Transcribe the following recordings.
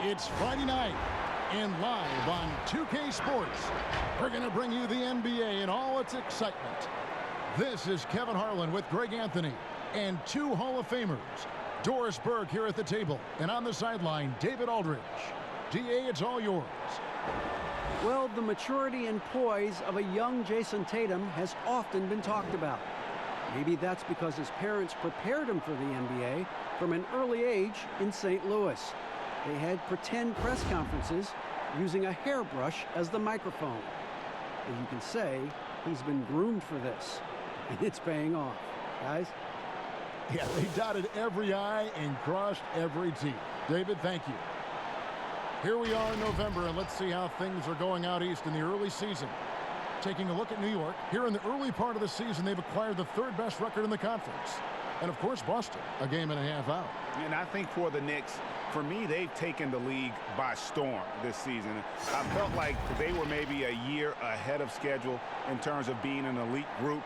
It's Friday night, and live on 2K Sports, we're going to bring you the NBA in all its excitement. This is Kevin Harlan with Greg Anthony and two Hall of Famers, Doris Burke here at the table, and on the sideline, David Aldridge. DA, it's all yours. Well, the maturity and poise of a young Jason Tatum has often been talked about. Maybe that's because his parents prepared him for the NBA from an early age in St. Louis. They had pretend press conferences using a hairbrush as the microphone. And you can say he's been groomed for this, and it's paying off. Guys? Yeah, they dotted every I and crossed every T. David, thank you. Here we are in November, and let's see how things are going out east in the early season. Taking a look at New York, here in the early part of the season, they've acquired the third best record in the conference. And of course, Boston, a game and a half out. And I think for the Knicks, for me, they've taken the league by storm this season. I felt like they were maybe a year ahead of schedule in terms of being an elite group.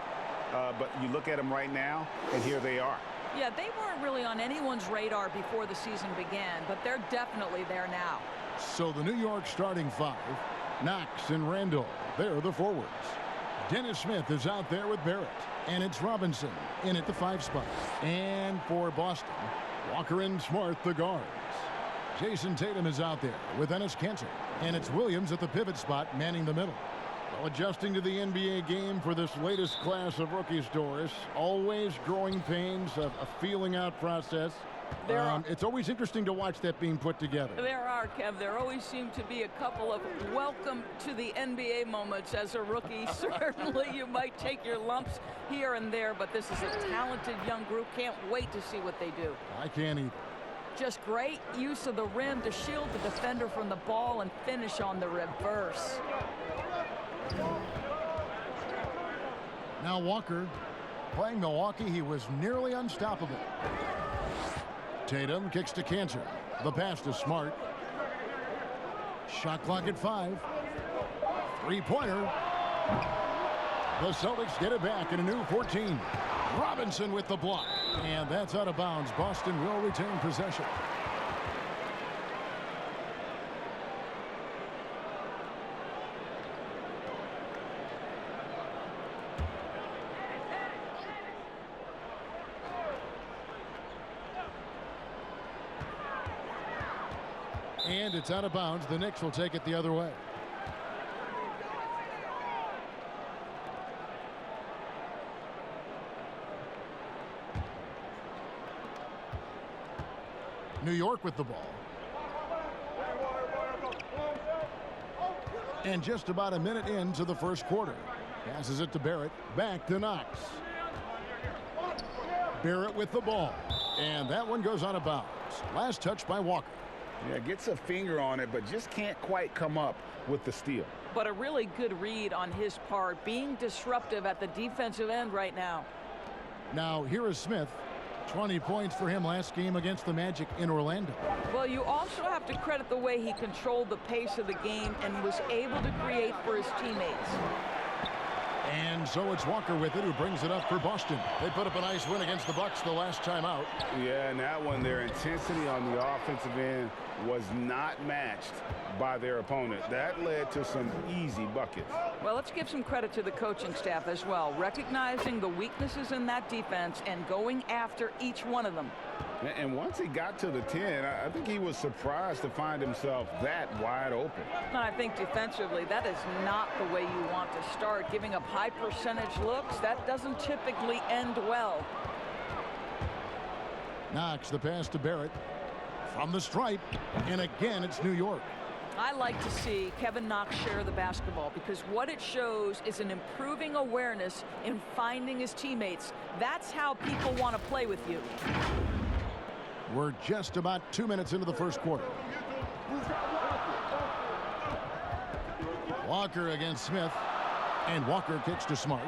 But you look at them right now, and here they are. Yeah, they weren't really on anyone's radar before the season began, but they're definitely there now. So the New York starting five, Knox and Randall, they're the forwards. Dennis Smith is out there with Barrett, and it's Robinson in at the 5 spot. And for Boston, Walker and Smart, the guards. Jason Tatum is out there with Enes Kanter, and it's Williams at the pivot spot manning the middle. Well, adjusting to the NBA game for this latest class of rookies, Doris, always growing pains, a feeling out process. It's always interesting to watch that being put together. There are, Kev. There always seem to be a couple of welcome to the NBA moments as a rookie. Certainly you might take your lumps here and there, but this is a talented young group. Can't wait to see what they do. I can't either. Just great use of the rim to shield the defender from the ball and finish on the reverse. Now Walker, playing Milwaukee, he was nearly unstoppable. Tatum kicks to Kanter. The pass to Smart. Shot clock at 5. Three-pointer. The Celtics get it back in a new 14. Robinson with the block. And that's out of bounds. Boston will retain possession. And it's out of bounds. The Knicks will take it the other way. New York with the ball. And just about a minute into the first quarter. Passes it to Barrett. Back to Knox. Barrett with the ball. And that one goes out of bounds. Last touch by Walker. Yeah, gets a finger on it, but just can't quite come up with the steal. But a really good read on his part, being disruptive at the defensive end right now. Now, here is Smith. 20 points for him last game against the Magic in Orlando. Well, you also have to credit the way he controlled the pace of the game and was able to create for his teammates. And so it's Walker with it, who brings it up for Boston. They put up a nice win against the Bucks the last time out. Yeah, and that one, their intensity on the offensive end was not matched by their opponent. That led to some easy buckets. Well, let's give some credit to the coaching staff as well, recognizing the weaknesses in that defense and going after each one of them. And once he got to the 10, I think he was surprised to find himself that wide open. And I think defensively, that is not the way you want to start. Giving up high percentage looks, that doesn't typically end well. Knox, the pass to Barrett. From the stripe, and again, it's New York. I like to see Kevin Knox share the basketball because what it shows is an improving awareness in finding his teammates. That's how people want to play with you. We're just about 2 minutes into the first quarter. Walker against Smith, and Walker kicks to Smart.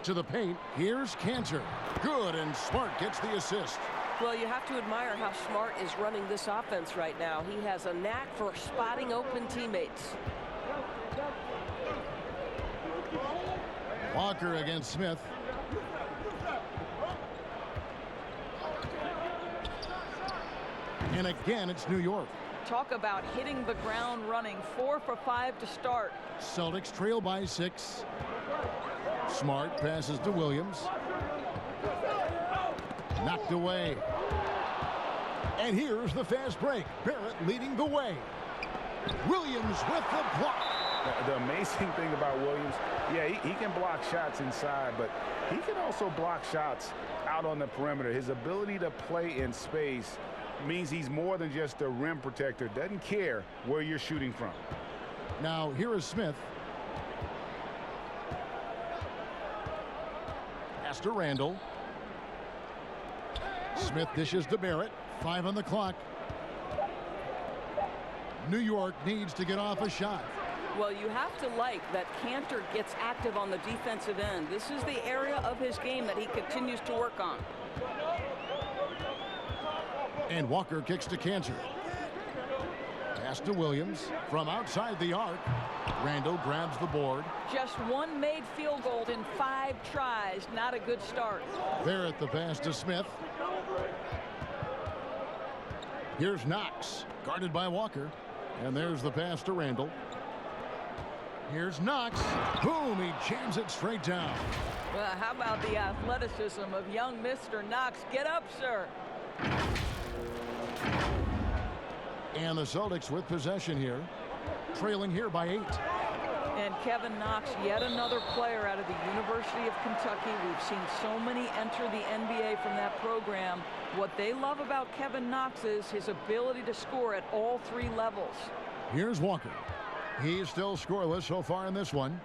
To the paint, here's Kanter. Good, and Smart gets the assist. Well, you have to admire how Smart is running this offense right now. He has a knack for spotting open teammates. Walker against Smith. And again, it's New York. Talk about hitting the ground running. 4 for 5 to start. Celtics trail by 6. Smart passes to Williams. Knocked away. And here's the fast break. Barrett leading the way. Williams with the block. The amazing thing about Williams, yeah, he can block shots inside, but he can also block shots out on the perimeter. His ability to play in space means he's more than just a rim protector. Doesn't care where you're shooting from. Now here is Smith. Pass to Randall. Smith dishes to Barrett. 5 on the clock. New York needs to get off a shot. Well, you have to like that Cantor gets active on the defensive end. This is the area of his game that he continues to work on. And Walker kicks to Cantor. Pass to Williams from outside the arc. Randall grabs the board. Just one made field goal in 5 tries. Not a good start. There at the pass to Smith. Here's Knox, guarded by Walker. And there's the pass to Randall. Here's Knox. Boom, he jams it straight down. Well, how about the athleticism of young Mr. Knox? Get up, sir. And the Celtics with possession here, trailing here by 8. And Kevin Knox, yet another player out of the University of Kentucky. We've seen so many enter the NBA from that program. What they love about Kevin Knox is his ability to score at all 3 levels. Here's Walker. He's still scoreless so far in this one.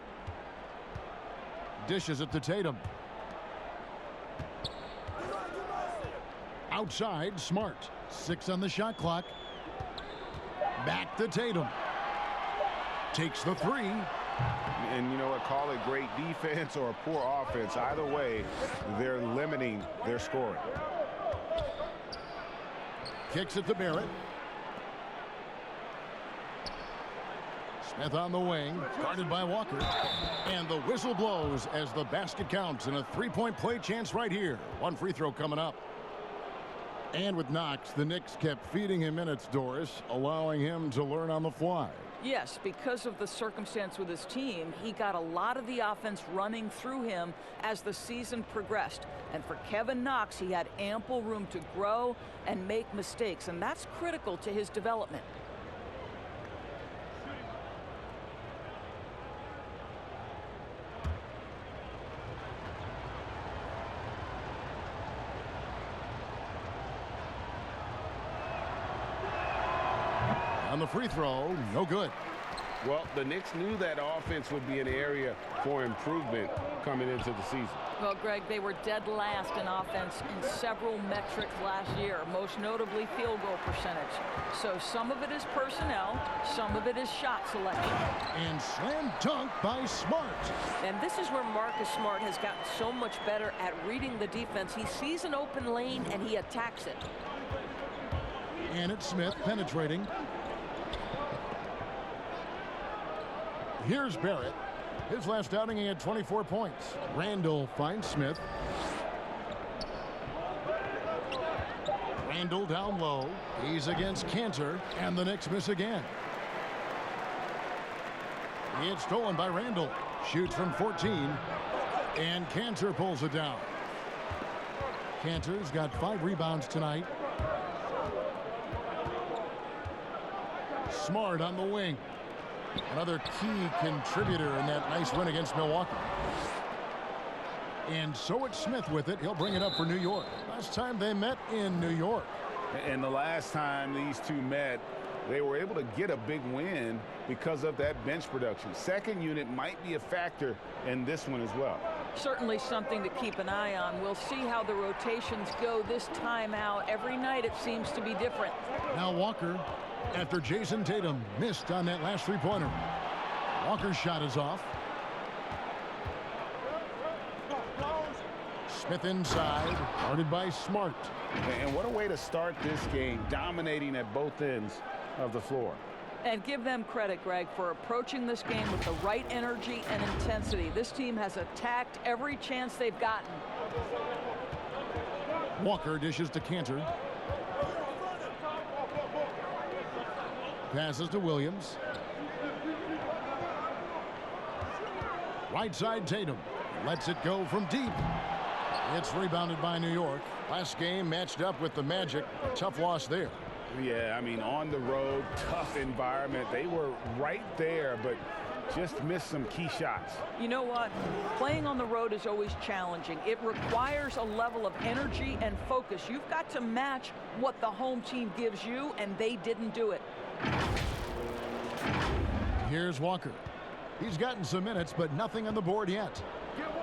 Dishes it to Tatum. Outside, Smart. 6 on the shot clock. Back to Tatum. Takes the 3. And you know what? Call it great defense or poor offense. Either way, they're limiting their scoring. Kicks it to Barrett. Smith on the wing, guarded by Walker. And the whistle blows as the basket counts, and a 3-point play chance right here. One free throw coming up. And with Knox, the Knicks kept feeding him minutes, Doris, allowing him to learn on the fly. Yes, because of the circumstance with his team, he got a lot of the offense running through him as the season progressed. And for Kevin Knox, he had ample room to grow and make mistakes, and that's critical to his development. On the free throw, no good. Well, the Knicks knew that offense would be an area for improvement coming into the season. Well, Greg, they were dead last in offense in several metrics last year, most notably field goal percentage. So some of it is personnel, some of it is shot selection. And slam dunk by Smart. And this is where Marcus Smart has gotten so much better at reading the defense. He sees an open lane and he attacks it. And it's Smith penetrating. Here's Barrett. His last outing, he had 24 points. Randall finds Smith. Randall down low. He's against Cantor, and the Knicks miss again. It's stolen by Randall. Shoots from 14, and Cantor pulls it down. Cantor's got 5 rebounds tonight. Smart on the wing. Another key contributor in that nice win against Milwaukee. And so it's Smith with it. He'll bring it up for New York. Last time they met in New York. And the last time these two met, they were able to get a big win because of that bench production. Second unit might be a factor in this one as well. Certainly something to keep an eye on. We'll see how the rotations go this time out. Every night it seems to be different. Now Walker, after Jason Tatum missed on that last 3-pointer. Walker's shot is off. Smith inside, guarded by Smart. And what a way to start this game, dominating at both ends of the floor. And give them credit, Greg, for approaching this game with the right energy and intensity. This team has attacked every chance they've gotten. Walker dishes to Cantor. Passes to Williams. Right side Tatum. Lets it go from deep. It's rebounded by New York. Last game matched up with the Magic. Tough loss there. Yeah, I mean, on the road, tough environment. They were right there, but just missed some key shots. You know what? Playing on the road is always challenging. It requires a level of energy and focus. You've got to match what the home team gives you, and they didn't do it. Here's Walker. He's gotten some minutes, but nothing on the board yet.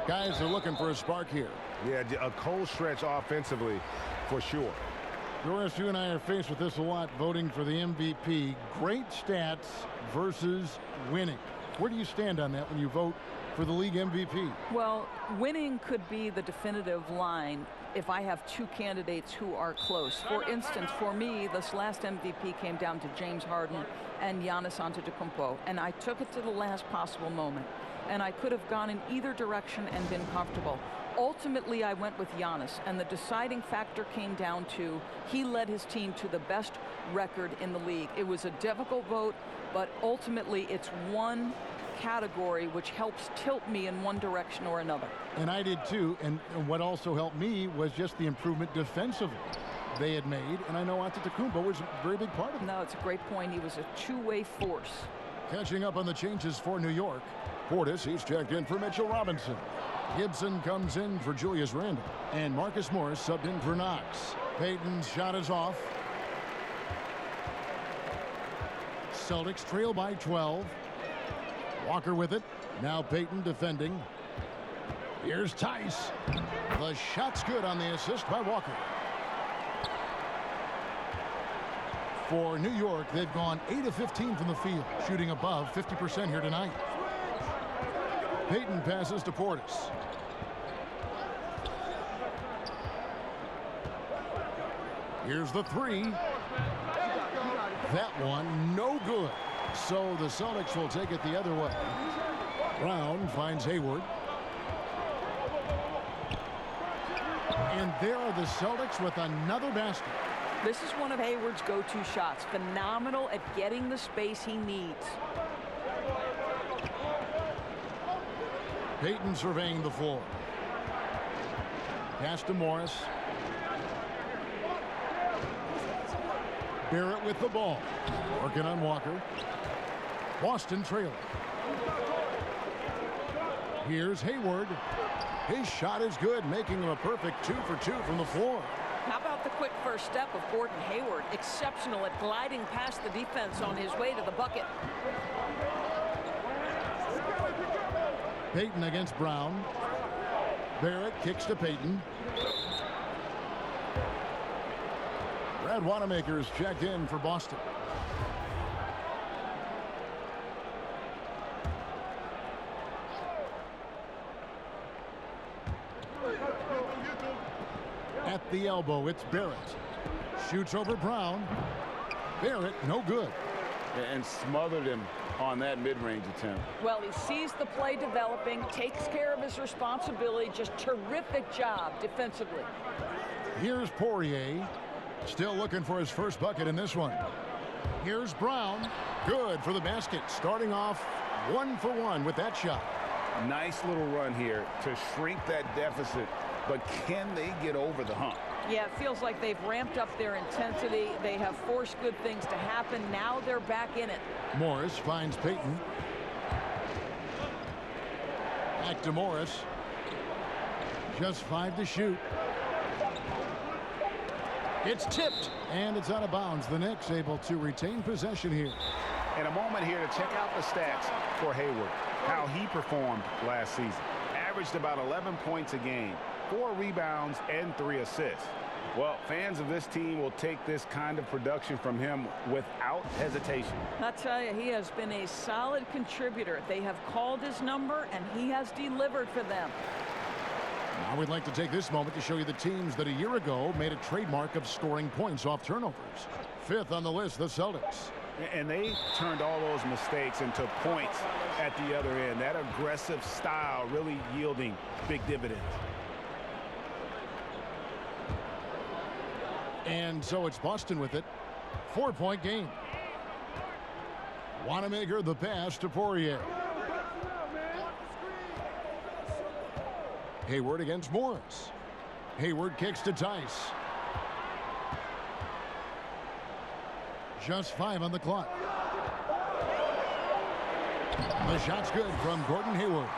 Guys are looking for a spark here. Yeah, a cold stretch offensively for sure. Doris, you and I are faced with this a lot, voting for the MVP. Great stats versus winning. Where do you stand on that when you vote for the league MVP? Well, winning could be the definitive line if I have two candidates who are close. For instance, for me, this last MVP came down to James Harden and Giannis Antetokounmpo, and I took it to the last possible moment. And I could have gone in either direction and been comfortable. Ultimately, I went with Giannis, and the deciding factor came down to he led his team to the best record in the league. It was a difficult vote, but ultimately it's one category which helps tilt me in one direction or another. And I did too, and what also helped me was just the improvement defensively they had made, and I know Antetokounmpo was a very big part of it. No, it's a great point. He was a two-way force. Catching up on the changes for New York. Portis, he's checked in for Mitchell Robinson. Gibson comes in for Julius Randle. And Marcus Morris subbed in for Knox. Payton's shot is off. Celtics trail by 12. Walker with it. Now Payton defending. Here's Tice. The shot's good on the assist by Walker. For New York, they've gone 8 of 15 from the field, shooting above 50% here tonight. Payton passes to Portis. Here's the three. That one, no good. So the Celtics will take it the other way. Brown finds Hayward. And there are the Celtics with another basket. This is one of Hayward's go-to shots. Phenomenal at getting the space he needs. Payton surveying the floor. Pass to Morris. Barrett with the ball. Working on Walker. Boston trailing. Here's Hayward. His shot is good, making him a perfect 2 for 2 from the floor. How about the quick first step of Gordon Hayward? Exceptional at gliding past the defense on his way to the bucket. Payton against Brown. Barrett kicks to Payton. Brad Wanamaker's checked in for Boston. At the elbow, it's Barrett. Shoots over Brown. Barrett, no good. And smothered him on that mid-range attempt. Well, he sees the play developing, takes care of his responsibility. Just terrific job defensively. Here's Poirier. Still looking for his first bucket in this one. Here's Brown. Good for the basket. Starting off 1 for 1 with that shot. Nice little run here to shrink that deficit, but can they get over the hump? Yeah, it feels like they've ramped up their intensity. They have forced good things to happen. Now they're back in it. Morris finds Payton. Back to Morris. Just 5 to shoot. It's tipped, and it's out of bounds. The Knicks able to retain possession here. And a moment here to check out the stats for Hayward, how he performed last season. Averaged about 11 points a game, 4 rebounds, and 3 assists. Well, fans of this team will take this kind of production from him without hesitation. I tell you, he has been a solid contributor. They have called his number, and he has delivered for them. Now we'd like to take this moment to show you the teams that a year ago made a trademark of scoring points off turnovers. 5th on the list, the Celtics. And they turned all those mistakes into points at the other end. That aggressive style really yielding big dividends. And so it's Boston with it. 4-point game. Wanamaker the pass to Poirier. Hayward against Morris. Hayward kicks to Tice. Just 5 on the clock. The shot's good from Gordon Hayward.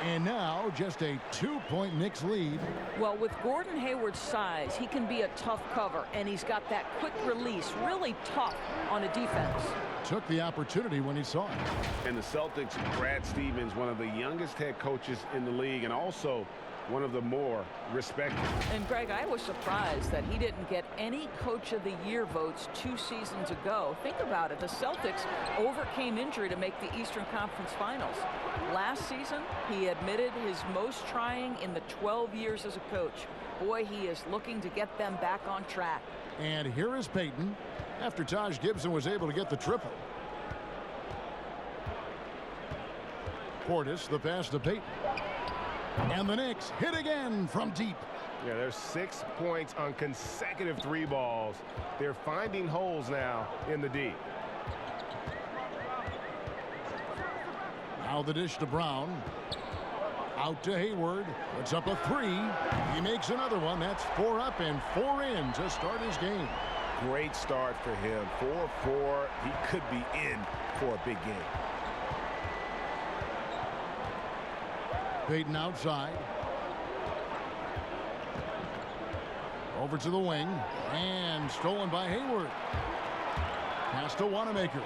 And now just a 2-point Knicks lead. Well, with Gordon Hayward's size, he can be a tough cover, and he's got that quick release, really tough on a defense. Took the opportunity when he saw it. And the Celtics, Brad Stevens, one of the youngest head coaches in the league, and also one of the more respected. And Greg, I was surprised that he didn't get any Coach of the Year votes 2 seasons ago. Think about it. The Celtics overcame injury to make the Eastern Conference Finals. Last season, he admitted his most trying in the 12 years as a coach. Boy, he is looking to get them back on track. And here is Payton after Taj Gibson was able to get the triple. Portis the pass to Payton. And the Knicks hit again from deep. Yeah, there's 6 points on consecutive 3 balls. They're finding holes now in the D. Now the dish to Brown. Out to Hayward. Puts up a 3. He makes another one. That's 4 up and 4 in to start his game. Great start for him. 4-4. He could be in for a big game. Payton outside. Over to the wing. And stolen by Hayward. Pass to Wanamaker.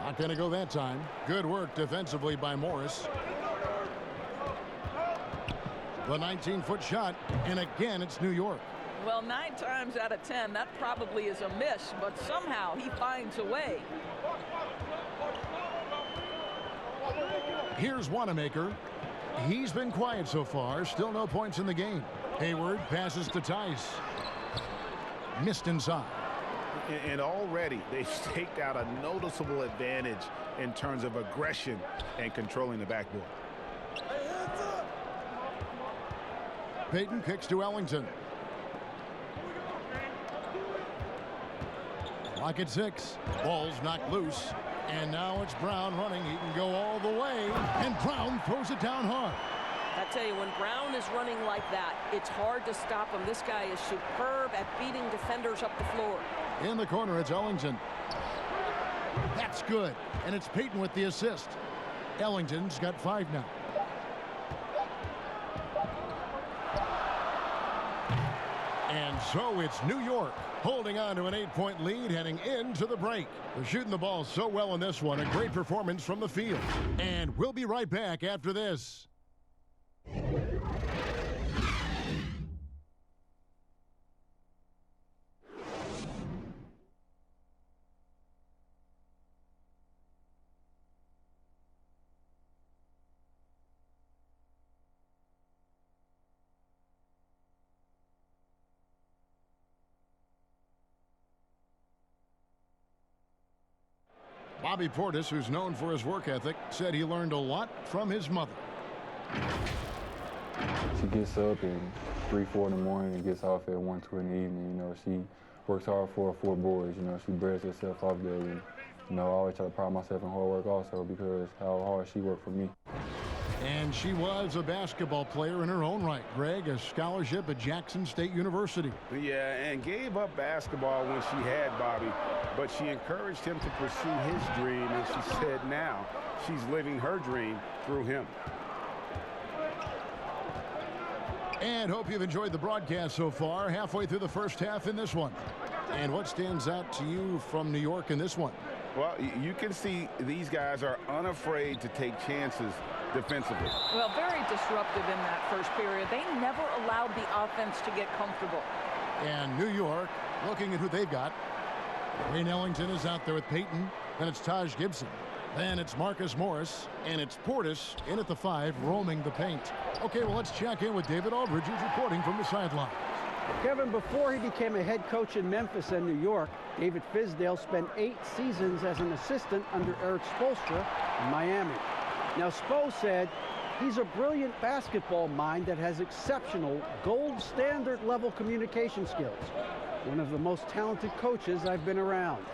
Not going to go that time. Good work defensively by Morris. The 19-foot shot. And again, it's New York. Well, 9 times out of 10, that probably is a miss, but somehow he finds a way. Here's Wanamaker. He's been quiet so far. Still no points in the game. Hayward passes to Tice. Missed inside. And already they've staked out a noticeable advantage in terms of aggression and controlling the backboard. Payton kicks to Ellington. Clock at 6. Ball's knocked loose. And now it's Brown running. He can go all the way. And Brown throws it down hard. I tell you, when Brown is running like that, it's hard to stop him. This guy is superb at beating defenders up the floor. In the corner, it's Ellington. That's good. And it's Payton with the assist. Ellington's got 5 now. And so it's New York holding on to an 8-point lead heading into the break. They're shooting the ball so well in this one. A great performance from the field. And we'll be right back after this. Bobby Portis, who's known for his work ethic, said he learned a lot from his mother. She gets up at 3, 4 in the morning and gets off at 1, 2 in the evening. You know, she works hard for her 4 boys. You know, she breaks herself off daily. You know, I always try to pride myself in hard work also because how hard she worked for me. And she was a basketball player in her own right. Greg, a scholarship at Jackson State University. Yeah, and gave up basketball when she had Bobby, but she encouraged him to pursue his dream, and she said now she's living her dream through him. And hope you've enjoyed the broadcast so far. Halfway through the first half in this one. And what stands out to you from New York in this one? Well, you can see these guys are unafraid to take chances defensively. Well, very disruptive in that first period. They never allowed the offense to get comfortable. And New York, looking at who they've got. Wayne Ellington is out there with Payton. Then it's Taj Gibson. Then it's Marcus Morris. And it's Portis in at the 5, roaming the paint. Okay, well, let's check in with David Aldridge, who's reporting from the sideline. Kevin, before he became a head coach in Memphis and New York, David Fizdale spent 8 seasons as an assistant under Eric Spoelstra in Miami. Now, Spo said he's a brilliant basketball mind that has exceptional gold standard level communication skills. one of the most talented coaches I've been around.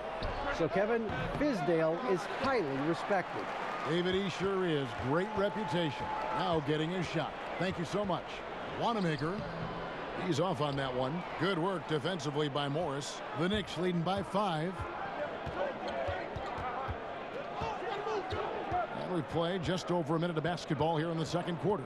So, Kevin, Fizdale is highly respected. David, he sure is. Great reputation. Now getting his shot. Thank you so much. Wanamaker. He's off on that one. Good work defensively by Morris. The Knicks leading by 5. And we've played just over a minute of basketball here in the second quarter.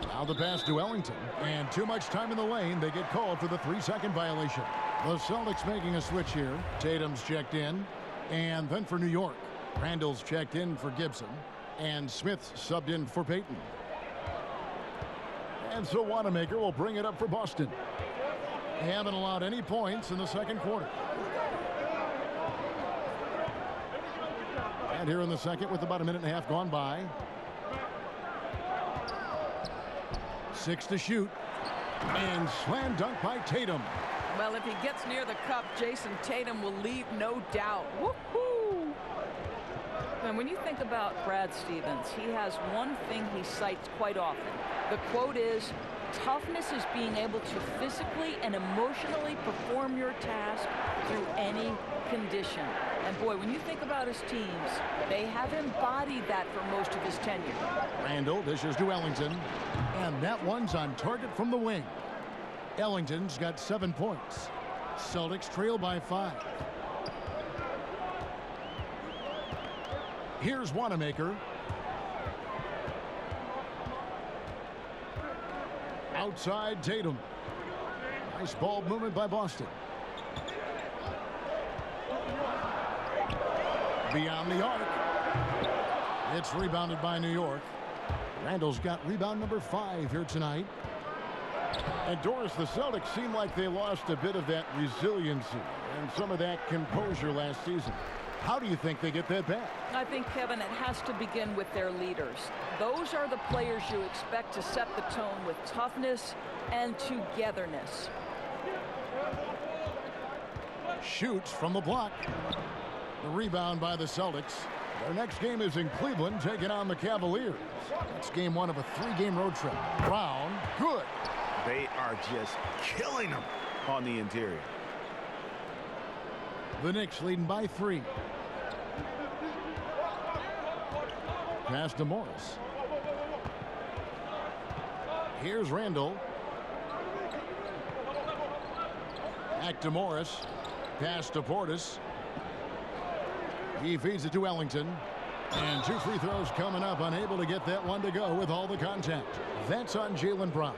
Now the pass to Ellington. And too much time in the lane. They get called for the 3-second violation. The Celtics making a switch here. Tatum's checked in. And then for New York, Randall's checked in for Gibson. And Smith's subbed in for Payton. And so Wanamaker will bring it up for Boston. They haven't allowed any points in the second quarter. And here in the second with about a minute and a half gone by. 6 to shoot. And slam dunk by Tatum. Well, if he gets near the cup, Jason Tatum will leave no doubt. Woohoo! And when you think about Brad Stevens, he has one thing he cites quite often. The quote is, toughness is being able to physically and emotionally perform your task through any condition. And boy, when you think about his teams, they have embodied that for most of his tenure. Randall dishes to Ellington. And that one's on target from the wing. Ellington's got 7 points. Celtics trail by 5. Here's Wanamaker. Outside Tatum. Nice ball movement by Boston. Beyond the arc. It's rebounded by New York. Randall's got rebound number 5 here tonight. And Doris, the Celtics seem like they lost a bit of that resiliency and some of that composure last season. How do you think they get that back? I think, Kevin, it has to begin with their leaders. Those are the players you expect to set the tone with toughness and togetherness. Shoots from the block. The rebound by the Celtics. Their next game is in Cleveland, taking on the Cavaliers. That's game 1 of a 3-game road trip. Brown, good. They are just killing them on the interior. The Knicks leading by 3. Pass to Morris. Here's Randall. Back to Morris. Pass to Portis. He feeds it to Ellington. And 2 free throws coming up. Unable to get that one to go with all the contact. That's on Jaylen Brown.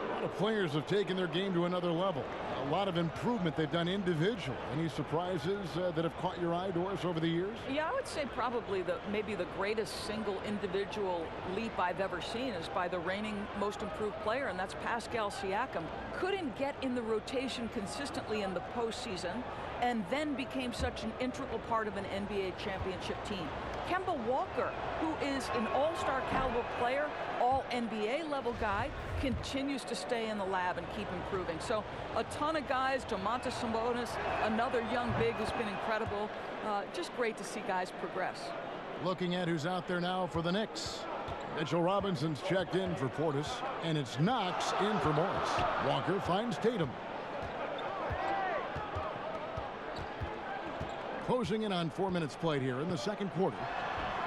A lot of players have taken their game to another level. A lot of improvement they've done individually. Any surprises that have caught your eye, Doris, over the years? Yeah, I would say probably maybe the greatest single individual leap I've ever seen is by the reigning most improved player, and that's Pascal Siakam. Couldn't get in the rotation consistently in the postseason, and then became such an integral part of an NBA championship team. Kemba Walker, who is an all-star caliber player, all-NBA level guy, continues to stay in the lab and keep improving. So a ton of guys. Domantas Sabonis, another young big who's been incredible. Just great to see guys progress. Looking at who's out there now for the Knicks. Mitchell Robinson's checked in for Portis, and it's Knox in for Morris. Walker finds Tatum. Closing in on 4 minutes played here in the second quarter.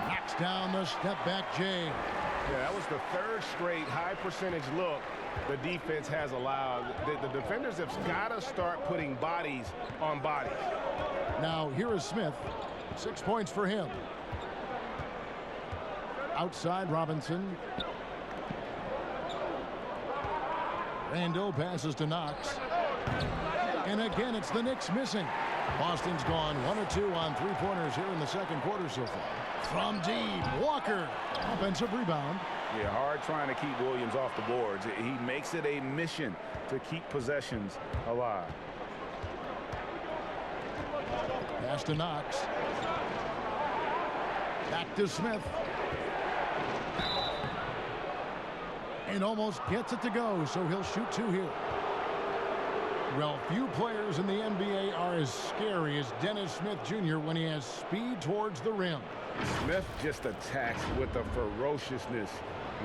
Knocks down the step-back Jay. Yeah, that was the 3rd straight high percentage look the defense has allowed. The defenders have got to start putting bodies on bodies. Now here is Smith. 6 points for him. Outside Robinson. Randall passes to Knox. And again, it's the Knicks missing. Boston's gone 1 or 2 on 3-pointers here in the second quarter so far. From deep, Walker. Offensive rebound. Yeah, hard trying to keep Williams off the boards. He makes it a mission to keep possessions alive. Pass to Knox. Back to Smith. And almost gets it to go, so he'll shoot 2 here. Well, few players in the NBA are as scary as Dennis Smith Jr. when he has speed towards the rim. Smith just attacks with a ferociousness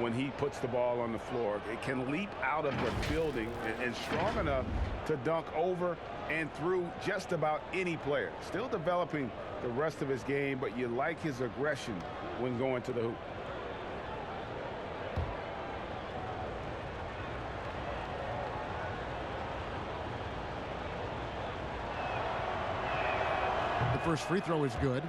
when he puts the ball on the floor. It can leap out of the building and strong enough to dunk over and through just about any player. Still developing the rest of his game, but you like his aggression when going to the hoop. The first free throw is good.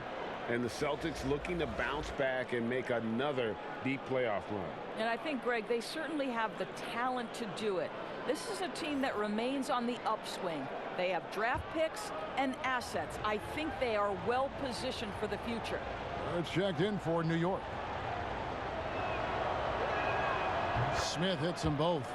And the Celtics looking to bounce back and make another deep playoff run. And I think, Greg, they certainly have the talent to do it. This is a team that remains on the upswing. They have draft picks and assets. I think they are well positioned for the future. It's checked in for New York. Smith hits them both.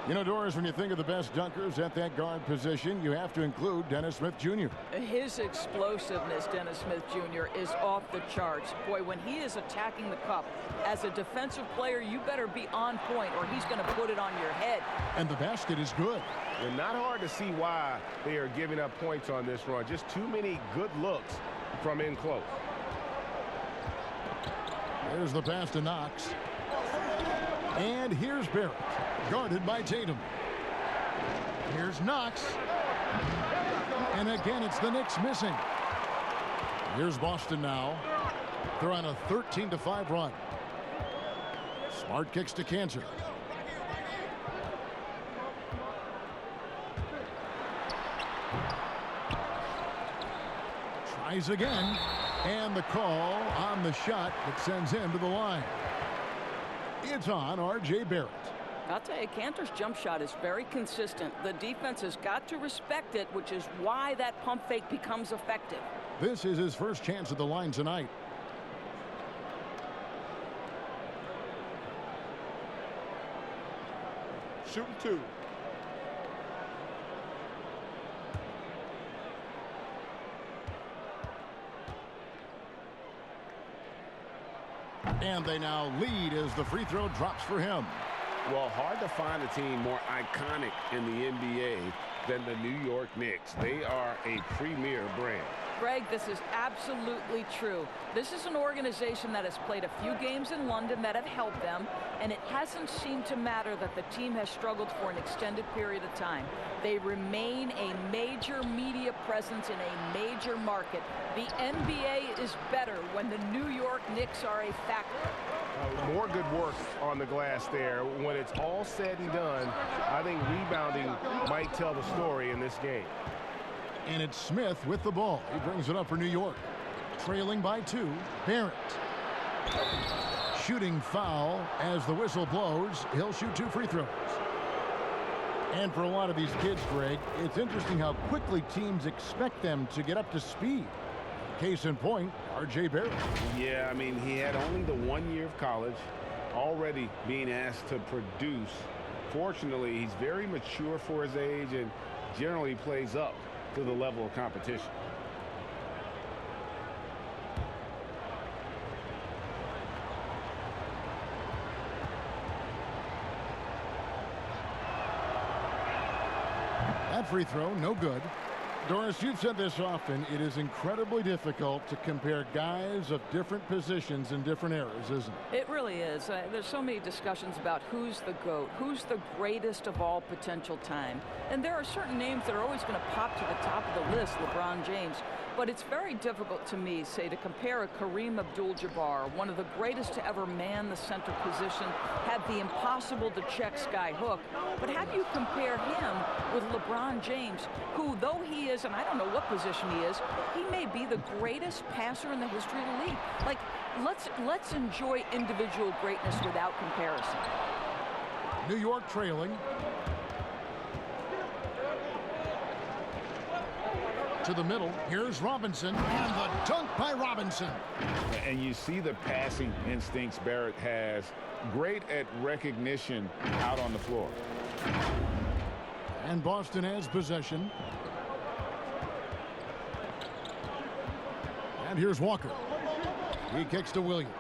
You know, Doris, when you think of the best dunkers at that guard position, you have to include Dennis Smith Jr. His explosiveness, Dennis Smith Jr., is off the charts. Boy, when he is attacking the cup, as a defensive player, you better be on point or he's going to put it on your head. And the basket is good. And not hard to see why they are giving up points on this run. Just too many good looks from in close. There's the pass to Knox. And here's Barrett, guarded by Tatum. Here's Knox. And again, it's the Knicks missing. Here's Boston now. They're on a 13-5 run. Smart kicks to Cantor. Tries again. And the call on the shot that sends him to the line. It's on R.J. Barrett. I'll tell you, Cantor's jump shot is very consistent. The defense has got to respect it, which is why that pump fake becomes effective. This is his first chance at the line tonight. Shooting two. And they now lead as the free throw drops for him. Well, hard to find a team more iconic in the NBA than the New York Knicks. They are a premier brand. Greg, this is absolutely true. This is an organization that has played a few games in London that have helped them, and it hasn't seemed to matter that the team has struggled for an extended period of time. They remain a major media presence in a major market. The NBA is better when the New York Knicks are a factor. More good work on the glass there. When it's all said and done, I think rebounding might tell the story in this game. And it's Smith with the ball. He brings it up for New York. Trailing by 2, Barrett. Shooting foul as the whistle blows. He'll shoot 2 free throws. And for a lot of these kids, Greg, it's interesting how quickly teams expect them to get up to speed. Case in point, R.J. Barrett. Yeah, I mean, he had only the 1 year of college, already being asked to produce. Fortunately, he's very mature for his age and generally plays up to the level of competition. That free throw, no good. Doris, you've said this often. It is incredibly difficult to compare guys of different positions in different eras, isn't it? It really is. There's so many discussions about who's the GOAT, who's the greatest of all potential time. And there are certain names that are always going to pop to the top of the list, LeBron James. But it's very difficult to me, say, to compare a Kareem Abdul-Jabbar, one of the greatest to ever man the center position, had the impossible to check sky hook. But how do you compare him with LeBron James, who, though he is, and I don't know what position he is, he may be the greatest passer in the history of the league. Like, let's enjoy individual greatness without comparison. New York trailing. To the middle. Here's Robinson, and the dunk by Robinson. And you see the passing instincts Barrett has. Great at recognition out on the floor. And Boston has possession. And here's Walker. He kicks to Williams.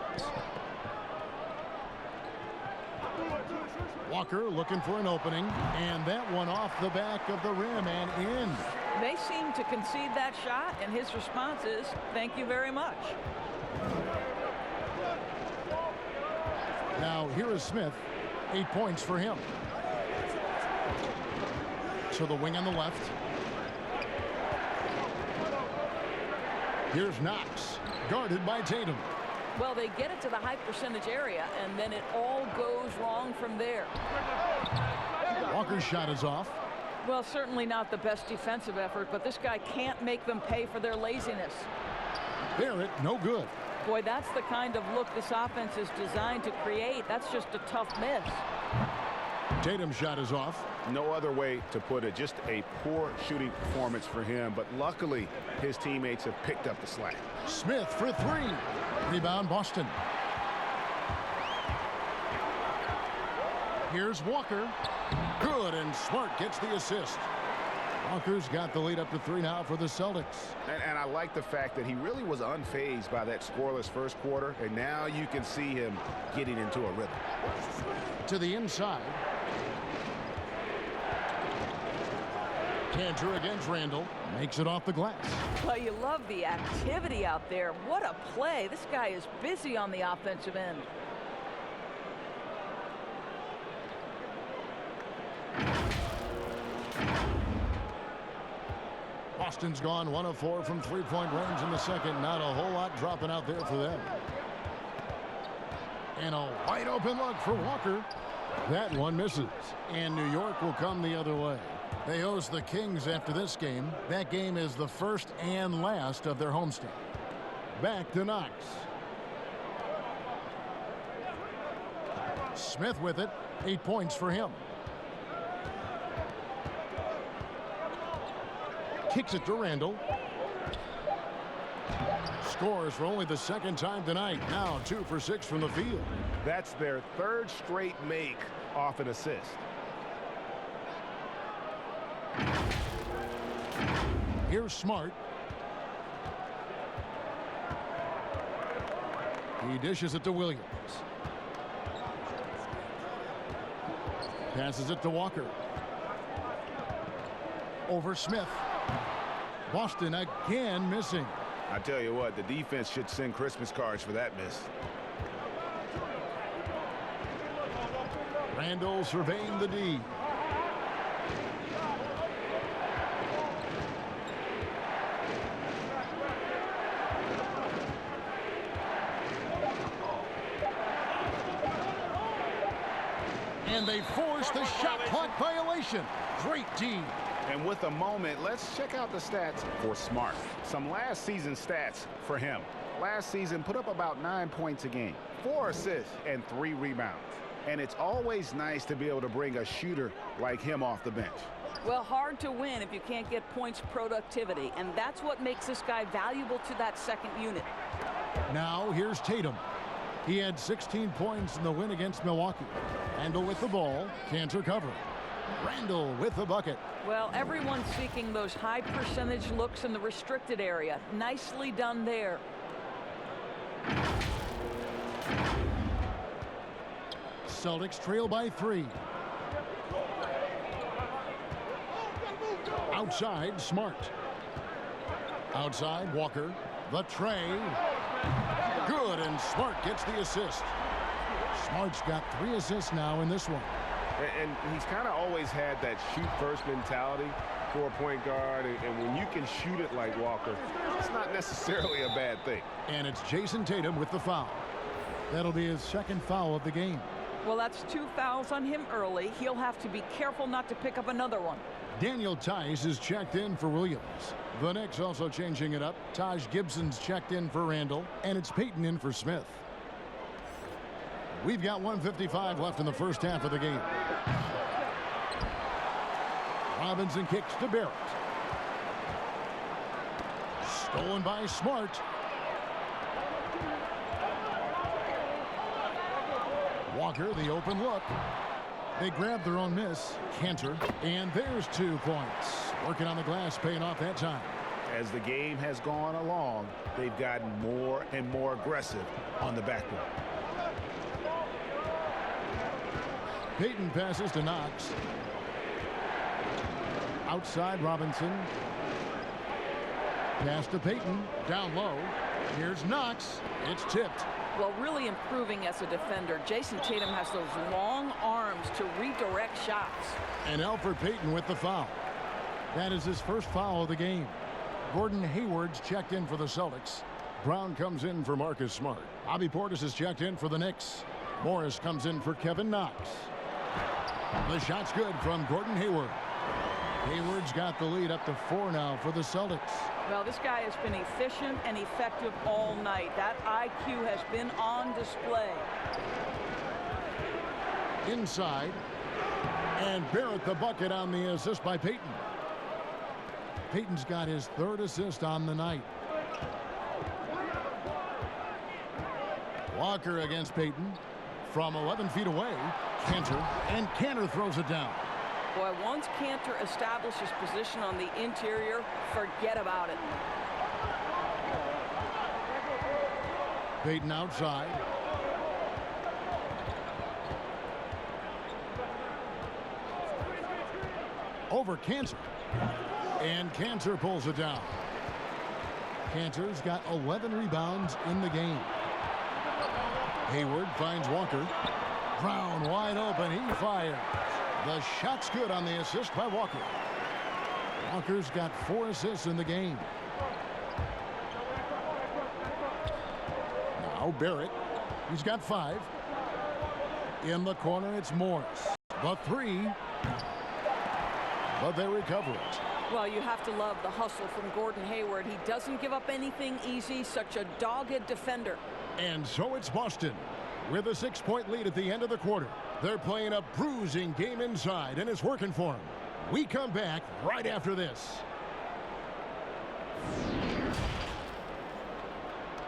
Walker looking for an opening, and that one off the back of the rim and in. They seem to concede that shot, and his response is, thank you very much. Now, here is Smith. 8 points for him. To the wing on the left. Here's Knox, guarded by Tatum. Well, they get it to the high percentage area, and then it all goes wrong from there. Walker's shot is off. Well, certainly not the best defensive effort, but this guy can't make them pay for their laziness. Barrett, no good. Boy, that's the kind of look this offense is designed to create. That's just a tough miss. Tatum's shot is off. No other way to put it. Just a poor shooting performance for him, but luckily his teammates have picked up the slack. Smith for three. Rebound, Boston. Here's Walker. Good, and Smart gets the assist. Walker's got the lead up to 3 now for the Celtics. And I like the fact that he really was unfazed by that scoreless first quarter, and now you can see him getting into a rhythm. To the inside. Cantor against Randall. Makes it off the glass. Well, you love the activity out there. What a play. This guy is busy on the offensive end. Boston's gone 1 of 4 from three-point range in the second. Not a whole lot dropping out there for them. And a wide open look for Walker. That one misses. And New York will come the other way. They host the Kings after this game. That game is the first and last of their homestand. Back to Knox. Smith with it. 8 points for him. Kicks it to Randall. Scores for only the second time tonight. Now 2 for 6 from the field. That's their third straight make off an assist. Here's Smart. He dishes it to Williams. Passes it to Walker. Over Smith. Boston again missing. I tell you what, the defense should send Christmas cards for that miss. Randall surveying the D. And they force the shot clock violation. Great D. And with a moment, let's check out the stats for Smart. Some last season stats for him. Last season put up about 9 points a game, 4 assists, and 3 rebounds. And it's always nice to be able to bring a shooter like him off the bench. Well, hard to win if you can't get points productivity, and that's what makes this guy valuable to that second unit. Now here's Tatum. He had 16 points in the win against Milwaukee. Randall with the ball. Cantor covering. Randall with the bucket. Well, everyone's seeking those high percentage looks in the restricted area. Nicely done there. Celtics trail by 3. Outside, Smart. Outside, Walker. The tray. Good, and Smart gets the assist. Smart's got 3 assists now in this one. And he's kind of always had that shoot-first mentality for a point guard. And when you can shoot it like Walker, it's not necessarily a bad thing. And it's Jason Tatum with the foul. That'll be his second foul of the game. Well, that's 2 fouls on him early. He'll have to be careful not to pick up another one. Daniel Tice is checked in for Williams. The Knicks also changing it up. Taj Gibson's checked in for Randall, and it's Payton in for Smith. We've got 1:55 left in the first half of the game. Robinson kicks to Barrett. Stolen by Smart. Walker, the open look. They grab their own miss. Cantor, and there's 2 points. Working on the glass, paying off that time. As the game has gone along, they've gotten more and more aggressive on the backboard. Payton passes to Knox. Outside, Robinson. Pass to Payton. Down low. Here's Knox. It's tipped. Well, really improving as a defender. Jason Tatum has those long arms to redirect shots. And Elfrid Payton with the foul. That is his first foul of the game. Gordon Hayward's checked in for the Celtics. Brown comes in for Marcus Smart. Bobby Portis is checked in for the Knicks. Morris comes in for Kevin Knox. The shot's good from Gordon Hayward. Hayward's got the lead up to 4 now for the Celtics. Well, this guy has been efficient and effective all night. That IQ has been on display. Inside. And Barrett the bucket on the assist by Payton. Payton's got his 3rd assist on the night. Walker against Payton. From 11 feet away, Cantor. And Cantor throws it down. Boy, once Cantor establishes position on the interior, forget about it. Payton outside. Over Cantor. And Cantor pulls it down. Cantor's got 11 rebounds in the game. Hayward finds Walker. Brown wide open. He fires. The shot's good on the assist by Walker. Walker's got 4 assists in the game. Now Barrett. He's got 5. In the corner, it's Morris. The 3. But they recover it. Well, you have to love the hustle from Gordon Hayward. He doesn't give up anything easy. Such a dogged defender. And so it's Boston with a 6-point lead at the end of the quarter. They're playing a bruising game inside, and it's working for them. We come back right after this.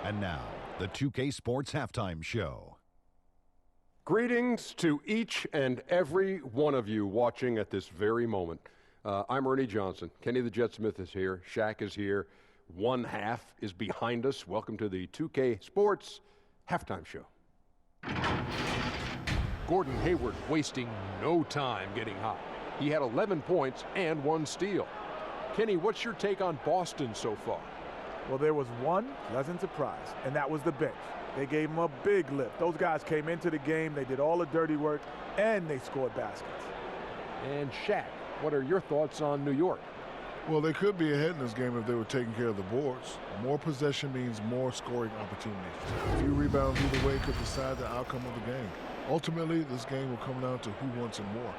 And now, the 2K Sports Halftime Show. Greetings to each and every one of you watching at this very moment. I'm Ernie Johnson. Kenny the Jet Smith is here. Shaq is here. One half is behind us. Welcome to the 2K Sports Halftime Show. Gordon Hayward wasting no time getting hot. He had 11 points and 1 steal. Kenny, what's your take on Boston so far? Well, there was one pleasant surprise, and that was the bench. They gave him a big lift. Those guys came into the game, they did all the dirty work, and they scored baskets. And Shaq, what are your thoughts on New York? Well, they could be ahead in this game if they were taking care of the boards. More possession means more scoring opportunities. A few rebounds either way could decide the outcome of the game. Ultimately, this game will come down to who wants it more.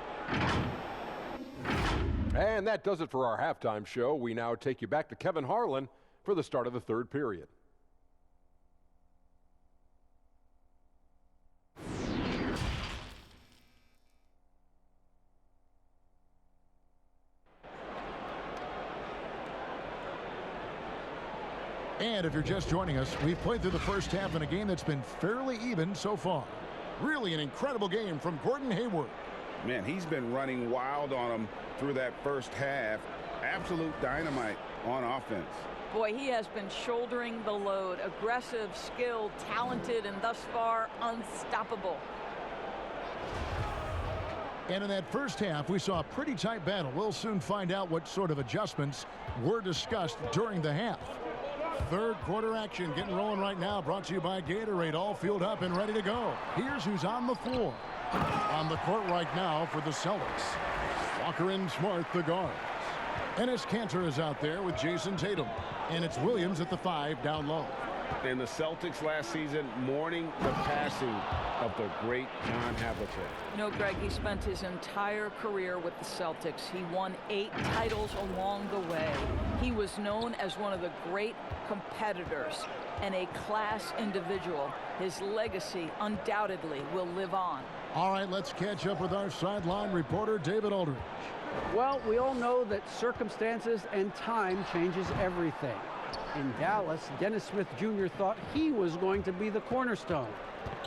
And that does it for our halftime show. We now take you back to Kevin Harlan for the start of the 3rd period. And if you're just joining us, we've played through the first half in a game that's been fairly even so far. Really an incredible game from Gordon Hayward. Man, he's been running wild on him through that first half. Absolute dynamite on offense. Boy, he has been shouldering the load. Aggressive, skilled, talented, and thus far unstoppable. And in that first half, we saw a pretty tight battle. We'll soon find out what sort of adjustments were discussed during the half. 3rd quarter action getting rolling right now, brought to you by Gatorade, all fueled up and ready to go. Here's who's on the floor. On the court right now for the Celtics. Walker and Smart, the guards. Enes Kanter is out there with Jason Tatum. And it's Williams at the 5 down low. And the Celtics last season mourning the passing of the great John Havlicek. You know, Greg, he spent his entire career with the Celtics. He won 8 titles along the way. He was known as one of the great competitors and a class individual. His legacy undoubtedly will live on. All right, let's catch up with our sideline reporter, David Aldridge. Well, we all know that circumstances and time changes everything. In Dallas, Dennis Smith Jr. thought he was going to be the cornerstone.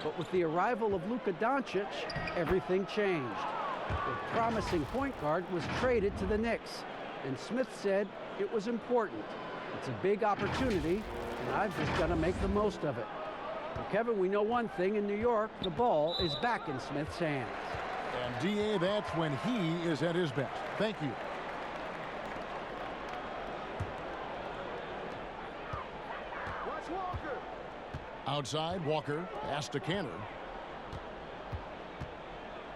But with the arrival of Luka Doncic, everything changed. The promising point guard was traded to the Knicks, and Smith said it was important. It's a big opportunity, and I've just got to make the most of it. Well, Kevin, we know one thing in New York, the ball is back in Smith's hands. And D.A., that's when he is at his best. Thank you. Outside, Walker, pass to Kanter.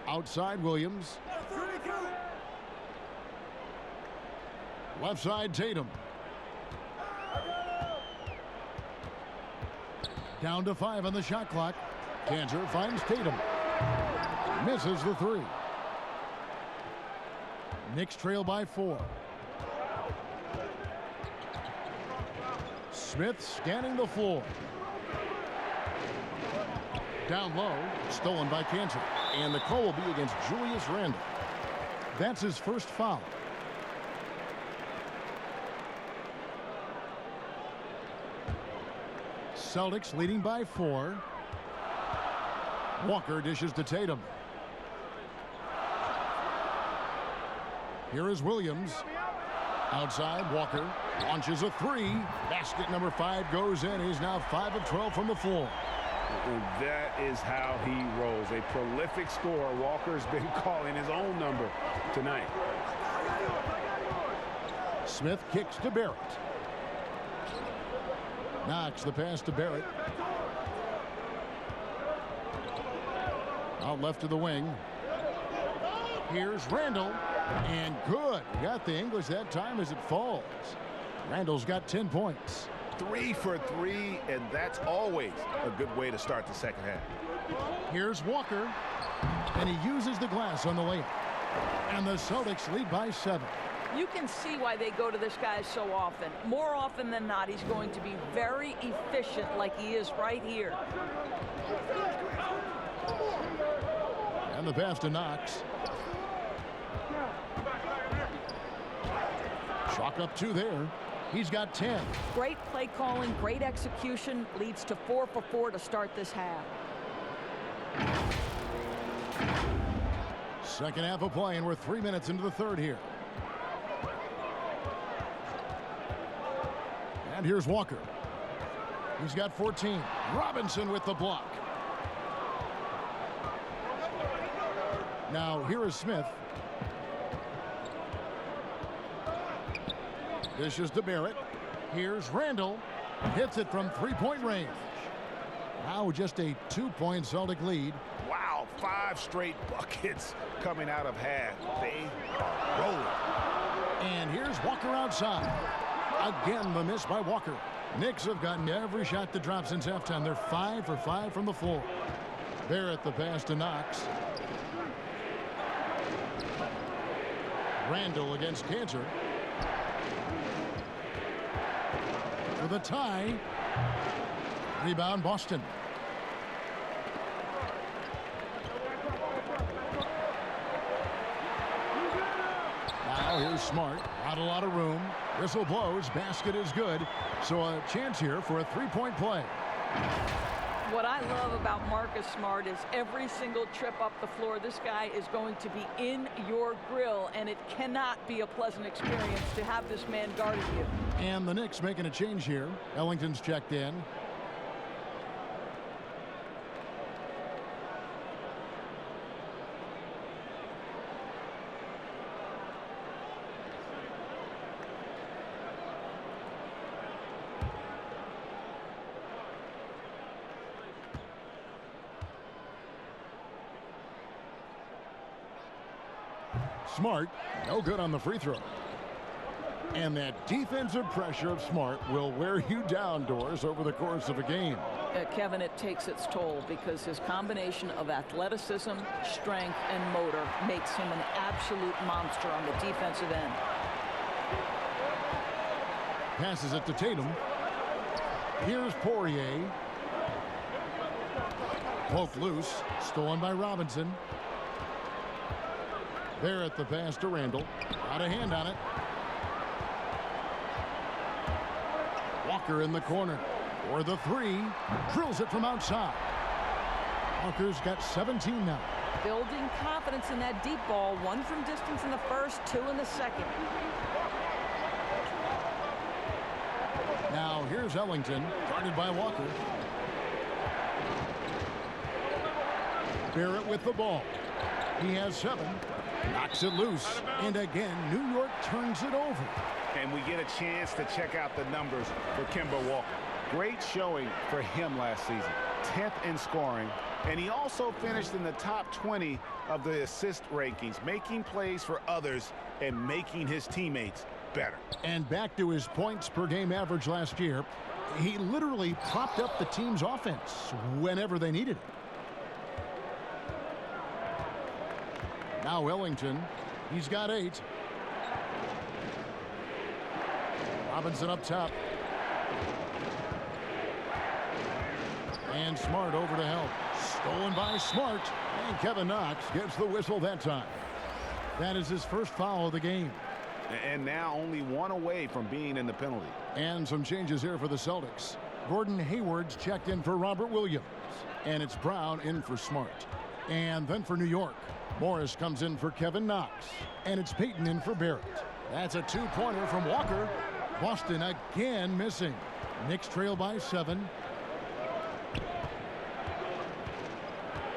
Outside, Williams. Left side, Tatum. Down to 5 on the shot clock. Kanter finds Tatum. Misses the 3. Knicks trail by 4. Smith scanning the floor. Down low, stolen by Kanter. And the call will be against Julius Randle. That's his first foul. Celtics leading by 4. Walker dishes to Tatum. Here is Williams. Outside, Walker launches a 3. Basket number 5 goes in. He's now 5 of 12 from the floor. And that is how he rolls. A prolific scorer. Walker's been calling his own number tonight. Smith kicks to Barrett. Knocks the pass to Barrett. Out left to the wing. Here's Randle. And good. Got the English that time as it falls. Randle's got 10 points. 3 for 3, and that's always a good way to start the second half. Here's Walker. And he uses the glass on the layup. And the Celtics lead by 7. You can see why they go to this guy so often. More often than not, he's going to be very efficient like he is right here. And the pass to Knox. Chalk up 2 there. He's got 10. Great play calling, great execution, leads to 4 for 4 to start this half. Second half of play, and we're 3 minutes into the third here. And here's Walker. He's got 14. Robinson with the block. Now here is Smith. Dishes to Barrett. Here's Randle. Hits it from 3-point range. Now just a 2-point Celtic lead. Wow, 5 straight buckets coming out of half. They are rolling. And here's Walker outside. Again, the miss by Walker. Knicks have gotten every shot that dropped since halftime. They're 5 for 5 from the floor. Barrett the pass to Knox. Randle against Kanter. For the tie. Rebound Boston. Now here's Smart. Not a lot of room. Whistle blows. Basket is good. So a chance here for a 3-point play. What I love about Marcus Smart is every single trip up the floor, this guy is going to be in your grill, and it cannot be a pleasant experience to have this man guarding you. And the Knicks making a change here. Ellington's checked in. Smart, no good on the free throw. And that defensive pressure of Smart will wear you down, Doris, over the course of a game. Kevin, it takes its toll because his combination of athleticism, strength, and motor makes him an absolute monster on the defensive end. Passes it to Tatum. Here's Poirier. Poked loose, stolen by Robinson. Barrett the pass to Randle. Got a hand on it. Walker in the corner. For the 3. Drills it from outside. Walker's got 17 now. Building confidence in that deep ball. 1 from distance in the first, 2 in the second. Now here's Ellington, guarded by Walker. Barrett with the ball. He has 7. Knocks it loose. And again, New York turns it over. And we get a chance to check out the numbers for Kemba Walker. Great showing for him last season. 10th in scoring. And he also finished in the top 20 of the assist rankings, making plays for others and making his teammates better. And back to his points per game average last year, he literally propped up the team's offense whenever they needed it. Now Ellington, he's got 8. Robinson up top. And Smart over to help. Stolen by Smart. And Kevin Knox gets the whistle that time. That is his first foul of the game. And now only 1 away from being in the penalty. And some changes here for the Celtics. Gordon Hayward's checked in for Robert Williams. And it's Brown in for Smart. And then for New York, Morris comes in for Kevin Knox. And it's Payton in for Barrett. That's a 2-pointer from Walker. Boston again missing. Knicks trail by 7.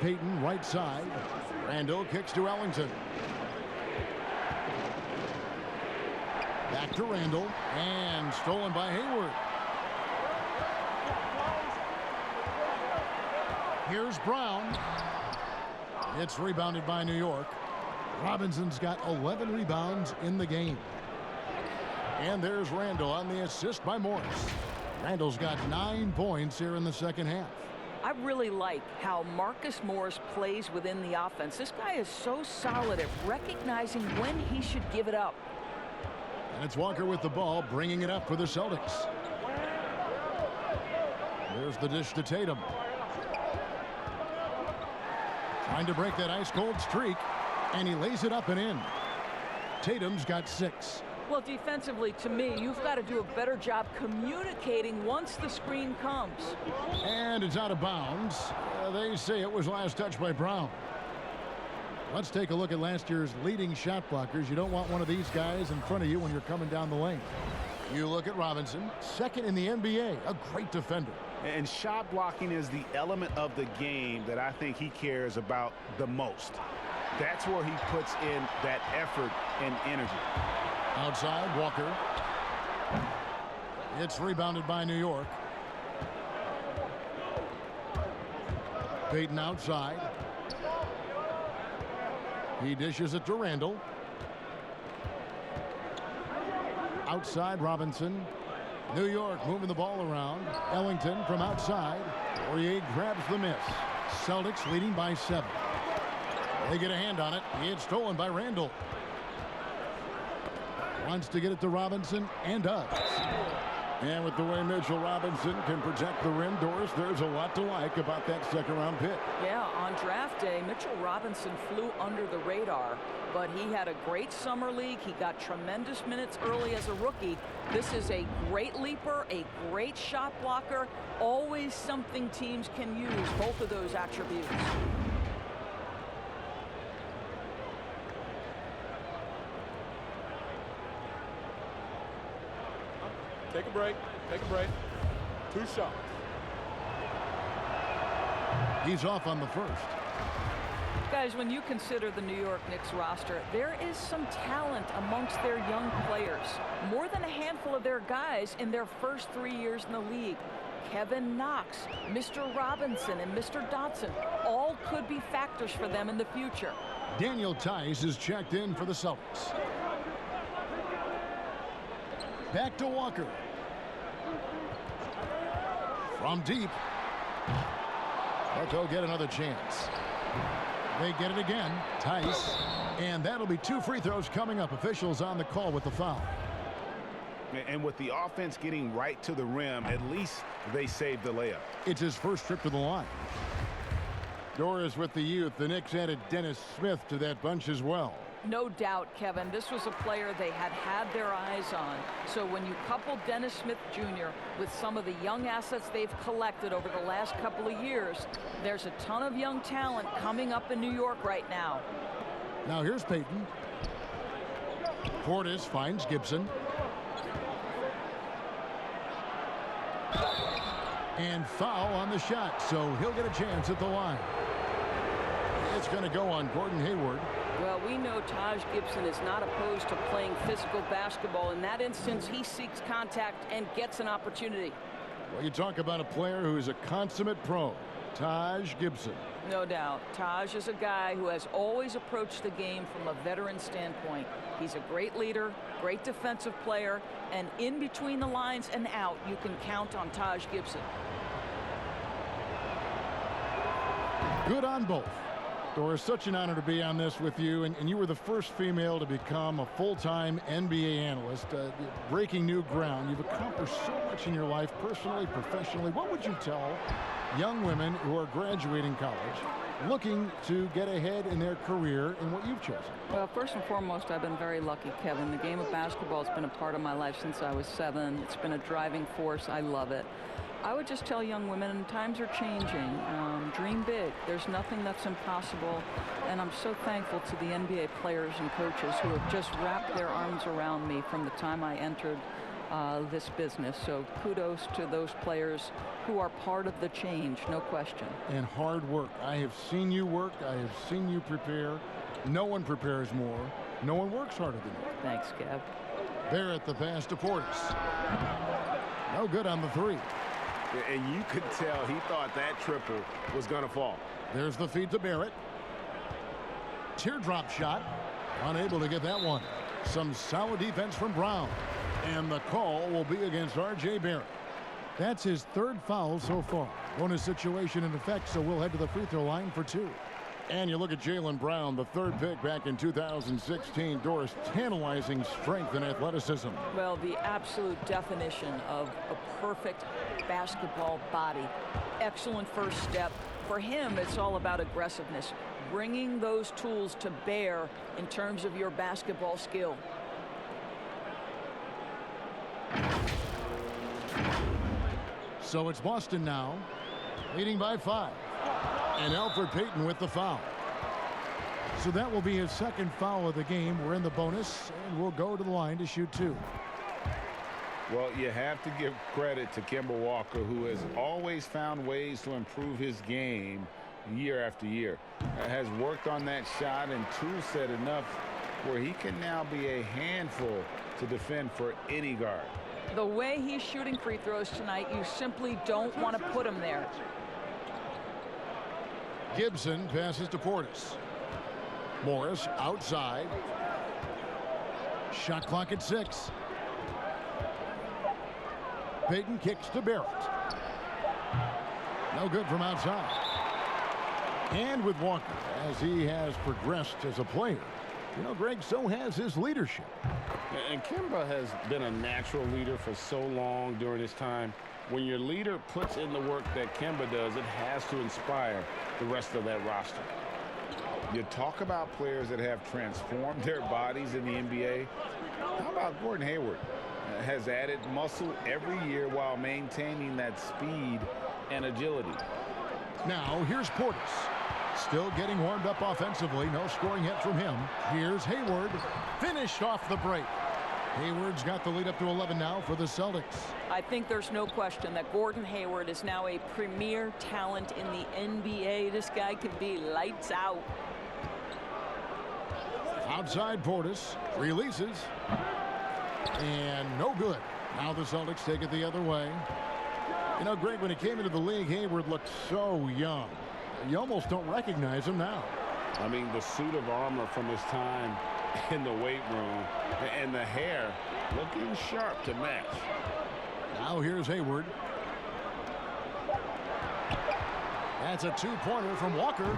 Payton right side. Randall kicks to Ellington. Back to Randall. And stolen by Hayward. Here's Brown. It's rebounded by New York. Robinson's got 11 rebounds in the game. And there's Randall on the assist by Morris. Randall's got 9 points here in the second half. I really like how Marcus Morris plays within the offense. This guy is so solid at recognizing when he should give it up. And it's Walker with the ball, bringing it up for the Celtics. There's the dish to Tatum. Trying to break that ice-cold streak, and he lays it up and in. Tatum's got 6. Well, defensively, to me, you've got to do a better job communicating once the screen comes. And it's out of bounds. They say it was last touched by Brown. Let's take a look at last year's leading shot blockers. You don't want one of these guys in front of you when you're coming down the lane. You look at Robinson, second in the NBA, a great defender. And shot blocking is the element of the game that I think he cares about the most. That's where he puts in that effort and energy. Outside, Walker. It's rebounded by New York. Payton outside. He dishes it to Randall. Outside, Robinson. New York moving the ball around. Ellington from outside. Poirier grabs the miss. Celtics leading by 7. They get a hand on it. It's stolen by Randall. Wants to get it to Robinson and does. And with the way Mitchell Robinson can protect the rim, Doris, there's a lot to like about that second-round pick. Yeah, on draft day, Mitchell Robinson flew under the radar, but he had a great summer league. He got tremendous minutes early as a rookie. This is a great leaper, a great shot blocker, always something teams can use, both of those attributes. Take a break. Take a break. 2 shots. He's off on the first. Guys, when you consider the New York Knicks roster, there is some talent amongst their young players. More than a handful of their guys in their first 3 years in the league. Kevin Knox, Mr. Robinson, and Mr. Dotson all could be factors for them in the future. Daniel Tice is checked in for the Celtics. Back to Walker. From deep. But they'll get another chance. They get it again. Tice. And that'll be 2 free throws coming up. Officials on the call with the foul. And with the offense getting right to the rim, at least they saved the layup. It's his first trip to the line. Doris with the youth. The Knicks added Dennis Smith to that bunch as well. No doubt, Kevin, this was a player they had their eyes on. So when you couple Dennis Smith Jr. with some of the young assets they've collected over the last couple of years, there's a ton of young talent coming up in New York right now. Now here's Payton. Portis finds Gibson. And foul on the shot, so he'll get a chance at the line. It's going to go on Gordon Hayward. Well, we know Taj Gibson is not opposed to playing physical basketball. In that instance, he seeks contact and gets an opportunity. Well, you talk about a player who's a consummate pro. Taj Gibson. No doubt. Taj is a guy who has always approached the game from a veteran standpoint. He's a great leader, great defensive player, and in between the lines and out, you can count on Taj Gibson. Good on both. Doris, such an honor to be on this with you, and you were the first female to become a full-time NBA analyst, breaking new ground. You've accomplished so much in your life, personally, professionally. What would you tell young women who are graduating college, looking to get ahead in their career in what you've chosen? Well, first and foremost, I've been very lucky, Kevin. The game of basketball has been a part of my life since I was 7. It's been a driving force. I love it. I would just tell young women, times are changing. Dream big. There's nothing that's impossible. And I'm so thankful to the NBA players and coaches who have just wrapped their arms around me from the time I entered this business. So kudos to those players who are part of the change, no question. And hard work. I have seen you work. I have seen you prepare. No one prepares more. No one works harder than you. Thanks, Kev. Barrett, the pass to Portis. No good on the 3. And you could tell he thought that triple was going to fall. There's the feed to Barrett. Teardrop shot. Unable to get that one. Some solid defense from Brown. And the call will be against R.J. Barrett. That's his 3rd foul so far. Bonus situation in effect, so we'll head to the free throw line for 2. And you look at Jaylen Brown, the 3rd pick back in 2016. Doris, tantalizing strength and athleticism. Well, the absolute definition of a perfect basketball body. Excellent first step. For him, it's all about aggressiveness. Bringing those tools to bear in terms of your basketball skill. So it's Boston now, leading by 5. And Alfred Payton with the foul. So that will be his 2nd foul of the game. We're in the bonus, and we'll go to the line to shoot 2. Well, you have to give credit to Kemba Walker, who has always found ways to improve his game year after year. Has worked on that shot and tool set enough where he can now be a handful to defend for any guard. The way he's shooting free throws tonight, you simply don't want to put him there. Gibson passes to Portis. Morris outside. Shot clock at 6. Payton kicks to Barrett. No good from outside. And with Walker, as he has progressed as a player, you know, Greg, so has his leadership. And Kemba has been a natural leader for so long during his time. When your leader puts in the work that Kemba does, it has to inspire the rest of that roster. You talk about players that have transformed their bodies in the NBA. How about Gordon Hayward? Has added muscle every year while maintaining that speed and agility. Now here's Portis. Still getting warmed up offensively. No scoring yet from him. Here's Hayward. Finished off the break. Hayward's got the lead up to 11 now for the Celtics. I think there's no question that Gordon Hayward is now a premier talent in the NBA. This guy can be lights out. Outside Portis. Releases. And no good. Now the Celtics take it the other way. You know, Greg, when he came into the league, Hayward looked so young. You almost don't recognize him now. I mean, the suit of armor from his time in the weight room and the hair looking sharp to match. Now here's Hayward. That's a 2-pointer from Walker.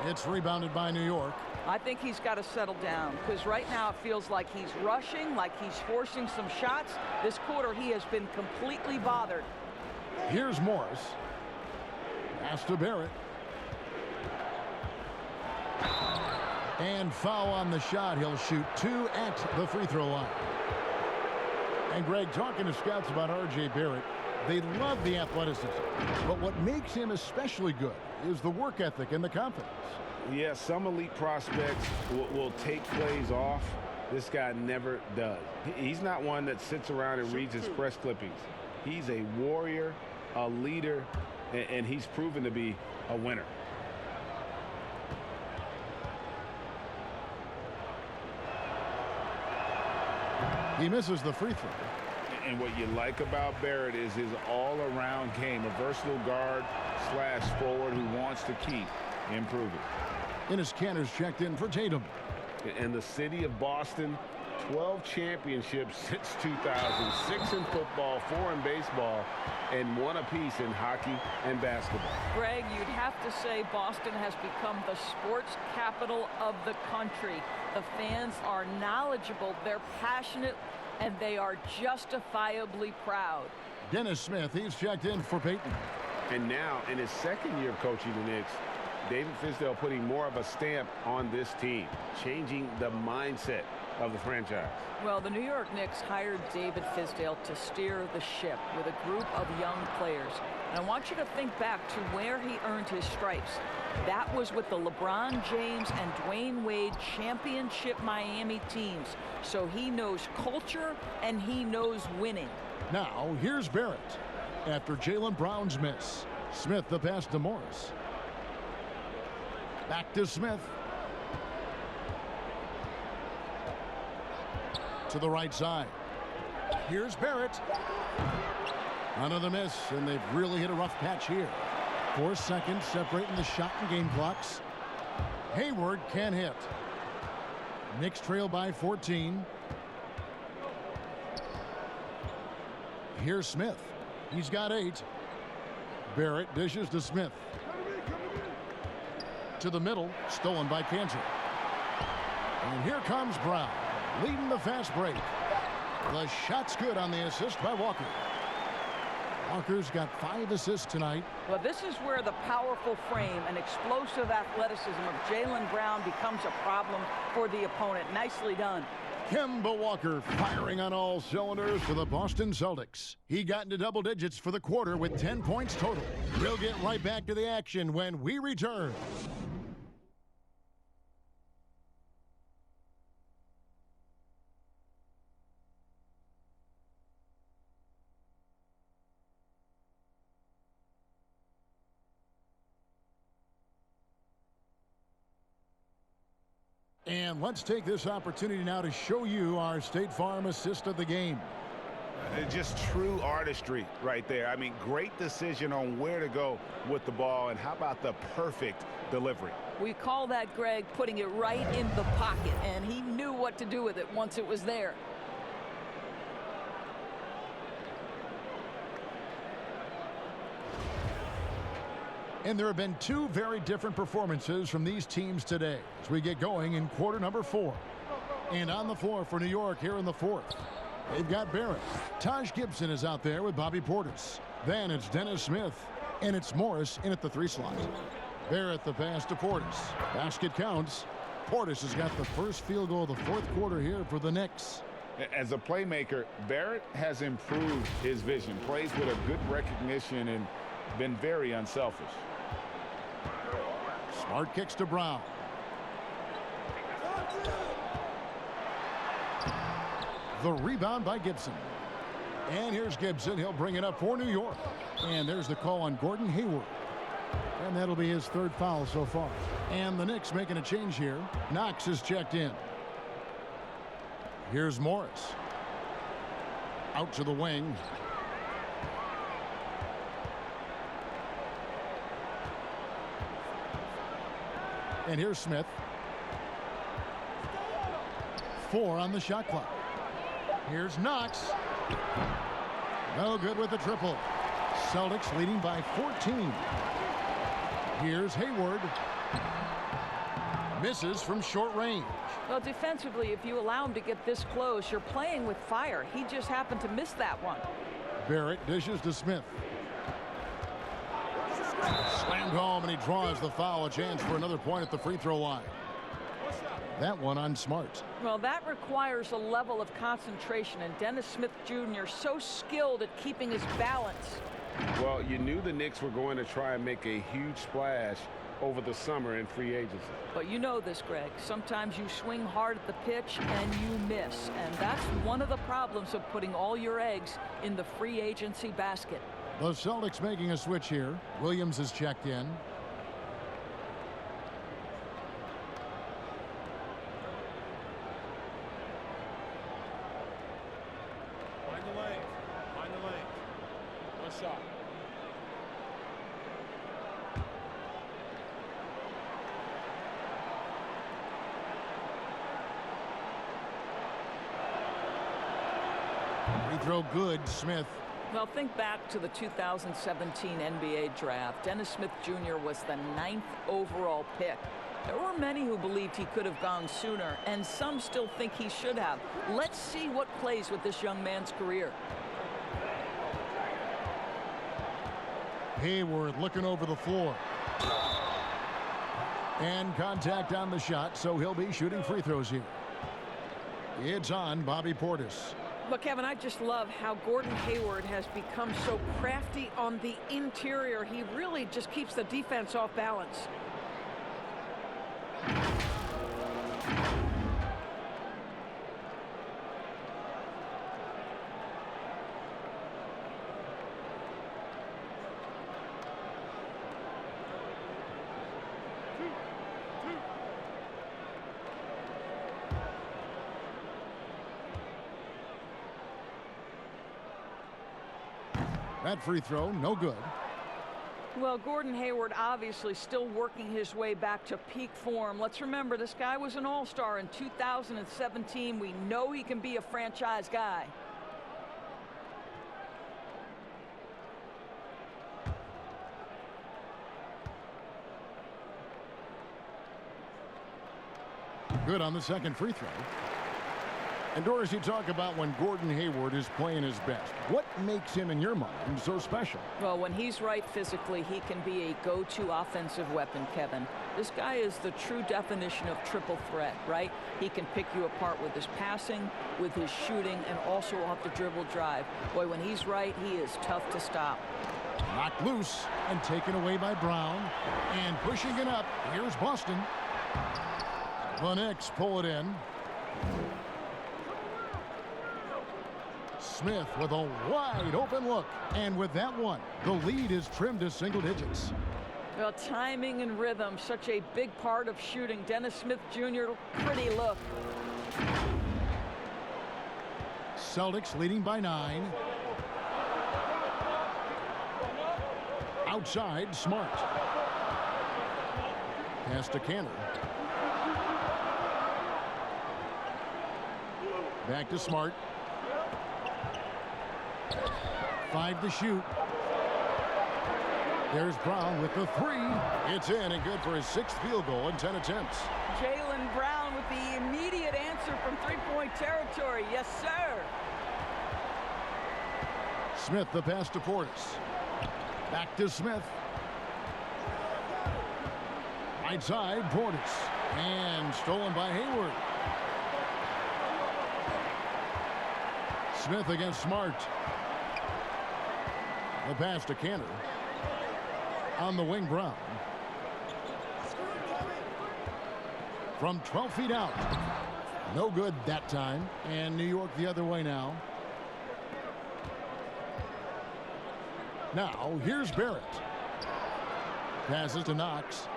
It's rebounded by New York. I think he's got to settle down because right now it feels like he's rushing, like he's forcing some shots. This quarter he has been completely bothered. Here's Morris. Pass to Barrett. And foul on the shot. He'll shoot 2 at the free throw line. And Greg, talking to scouts about R.J. Barrett, they love the athleticism. But what makes him especially good is the work ethic and the confidence. Yeah, some elite prospects will take plays off. This guy never does. He's not one that sits around and reads his press clippings. He's a warrior, a leader, and he's proven to be a winner. He misses the free throw. And what you like about Barrett is his all-around game, a versatile guard / forward who wants to keep improving. Enes Kanter's checked in for Tatum. And the city of Boston, 12 championships since 2000, 6 in football, 4 in baseball, and 1 apiece in hockey and basketball. Greg, you'd have to say Boston has become the sports capital of the country. The fans are knowledgeable, they're passionate, and they are justifiably proud. Dennis Smith, he's checked in for Peyton. And now, in his second year of coaching the Knicks, David Fizdale putting more of a stamp on this team, changing the mindset of the franchise. Well, the New York Knicks hired David Fizdale to steer the ship with a group of young players. And I want you to think back to where he earned his stripes. That was with the LeBron James and Dwayne Wade championship Miami teams. So he knows culture and he knows winning. Now, here's Barrett. After Jaylen Brown's miss, Smith the pass to Morris. Back to Smith. To the right side. Here's Barrett. Another miss, and they've really hit a rough patch here. 4 seconds separating the shot and game clocks. Hayward can't hit. Knicks trail by 14. Here's Smith. He's got 8. Barrett dishes to Smith. To the middle, stolen by Kanter. And here comes Brown, leading the fast break. The shot's good on the assist by Walker. Walker's got 5 assists tonight. Well, this is where the powerful frame and explosive athleticism of Jaylen Brown becomes a problem for the opponent. Nicely done. Kemba Walker firing on all cylinders for the Boston Celtics. He got into double digits for the quarter with 10 points total. We'll get right back to the action when we return. And let's take this opportunity now to show you our State Farm assist of the game. Just true artistry right there. I mean, great decision on where to go with the ball, and how about the perfect delivery? We call that, Greg, putting it right in the pocket, and he knew what to do with it once it was there. And there have been 2 very different performances from these teams today as we get going in quarter number 4. And on the floor for New York here in the 4th, they've got Barrett. Taj Gibson is out there with Bobby Portis. Then it's Dennis Smith, and it's Morris in at the 3 slot. Barrett the pass to Portis. Basket counts. Portis has got the first field goal of the 4th quarter here for the Knicks. As a playmaker, Barrett has improved his vision, plays with a good recognition, and been very unselfish. Smart kicks to Brown. The rebound by Gibson. And here's Gibson. He'll bring it up for New York. And there's the call on Gordon Hayward. And that'll be his 3rd foul so far. And the Knicks making a change here. Knox is checked in. Here's Morris. Out to the wing. And here's Smith. 4 on the shot clock. Here's Knox. No good with the triple. Celtics leading by 14. Here's Hayward. Misses from short range. Well, defensively, if you allow him to get this close, you're playing with fire. He just happened to miss that one. Barrett dishes to Smith. Slammed home, and he draws the foul. A chance for another point at the free throw line. That one on Smart. Well, that requires a level of concentration, and Dennis Smith Jr. so skilled at keeping his balance. Well, you knew the Knicks were going to try and make a huge splash over the summer in free agency. But you know this, Greg. Sometimes you swing hard at the pitch and you miss. And that's one of the problems of putting all your eggs in the free agency basket. The Celtics making a switch here. Williams is checked in. Find the lane. shot. Free throw good, Smith. Well, think back to the 2017 NBA draft. Dennis Smith Jr. was the 9th overall pick. There were many who believed he could have gone sooner, and some still think he should have. Let's see what plays with this young man's career. Hayward looking over the floor. And contact on the shot, so he'll be shooting free throws here. It's on Bobby Portis. But, Kevin, I just love how Gordon Hayward has become so crafty on the interior. He really just keeps the defense off balance. That free throw, no good. Well, Gordon Hayward obviously still working his way back to peak form. Let's remember, this guy was an all-star in 2017. We know he can be a franchise guy. Good on the second free throw. And Doris, you talk about when Gordon Hayward is playing his best. What makes him, in your mind, so special? Well, when he's right physically, he can be a go-to offensive weapon, Kevin. This guy is the true definition of triple threat, right? He can pick you apart with his passing, with his shooting, and also off the dribble drive. Boy, when he's right, he is tough to stop. Knocked loose and taken away by Brown. And pushing it up, here's Boston. The Knicks pull it in. Smith with a wide open look. And with that one, the lead is trimmed to single digits. Well, timing and rhythm, such a big part of shooting. Dennis Smith Jr., pretty look. Celtics leading by 9. Outside, Smart. Pass to Canner. Back to Smart. 5 to shoot. There's Brown with the 3. It's in and good for his 6th field goal in 10 attempts. Jaylen Brown with the immediate answer from three-point territory. Yes, sir. Smith the pass to Portis. Back to Smith. Right side, Portis. And stolen by Hayward. Smith against Smart. The pass to Canner. On the wing, Brown. From 12 feet out. No good that time. And New York the other way now. Now, here's Barrett. Passes to Knox.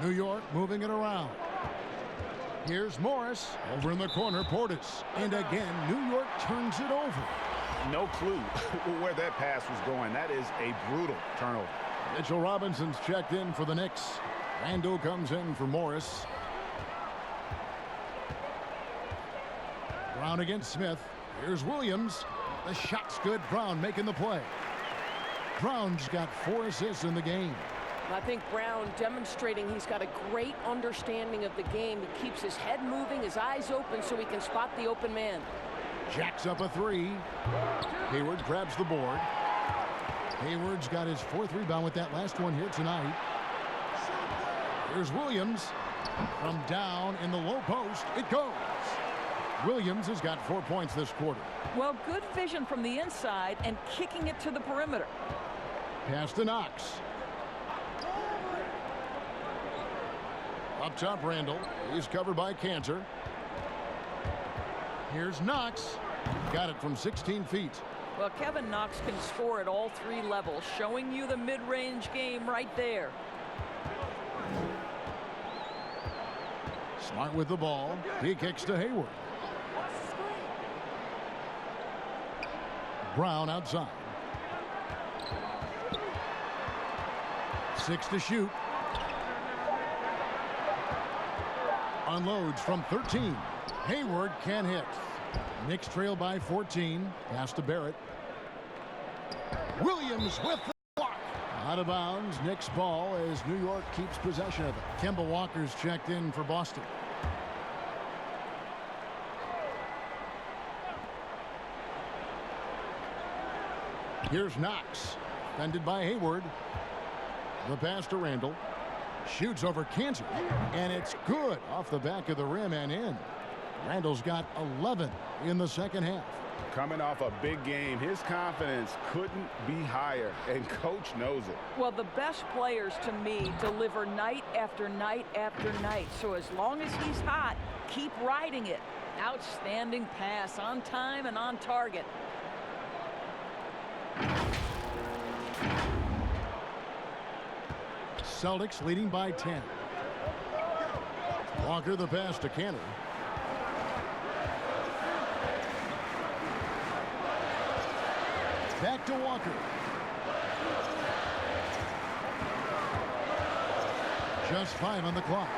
New York moving it around. Here's Morris. Over in the corner, Portis. And again, New York turns it over. No clue where that pass was going. That is a brutal turnover. Mitchell Robinson's checked in for the Knicks. Randall comes in for Morris. Brown against Smith. Here's Williams. The shot's good. Brown making the play. Brown's got 4 assists in the game. I think Brown demonstrating he's got a great understanding of the game. He keeps his head moving, his eyes open so he can spot the open man. Jacks up a 3. Hayward grabs the board. Hayward's got his 4th rebound with that last one here tonight. Here's Williams. From down in the low post, it goes. Williams has got 4 points this quarter. Well, good vision from the inside and kicking it to the perimeter. Pass to Knox. Up top, Randall. He's covered by Cantor. Here's Knox. Got it from 16 feet. Well, Kevin Knox can score at all 3 levels, showing you the mid-range game right there. Smart with the ball. He kicks to Hayward. Brown outside. 6 to shoot. Unloads from 13. Hayward can hit. Knicks trail by 14. Pass to Barrett. Williams with the block. Out of bounds. Knicks ball as New York keeps possession of it. Kemba Walker's checked in for Boston. Here's Knox. Defended by Hayward. The pass to Randall. Shoots over Cantor. And it's good off the back of the rim and in. Randall's got 11 in the second half. Coming off a big game, his confidence couldn't be higher, and coach knows it. Well, the best players to me deliver night after night after night. So as long as he's hot, keep riding it. Outstanding pass, on time and on target. Celtics leading by 10. Walker the pass to Cantor. Back to Walker. Just 5 on the clock.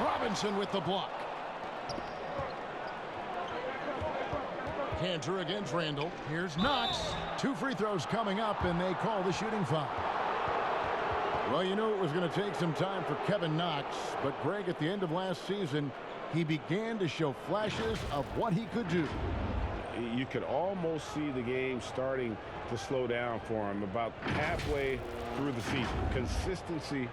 Robinson with the block. Cantor against Randall. Here's Knox. 2 free throws coming up, and they call the shooting foul. Well, you knew it was going to take some time for Kevin Knox, but Greg, at the end of last season, he began to show flashes of what he could do. You could almost see the game starting to slow down for him about halfway through the season. Consistency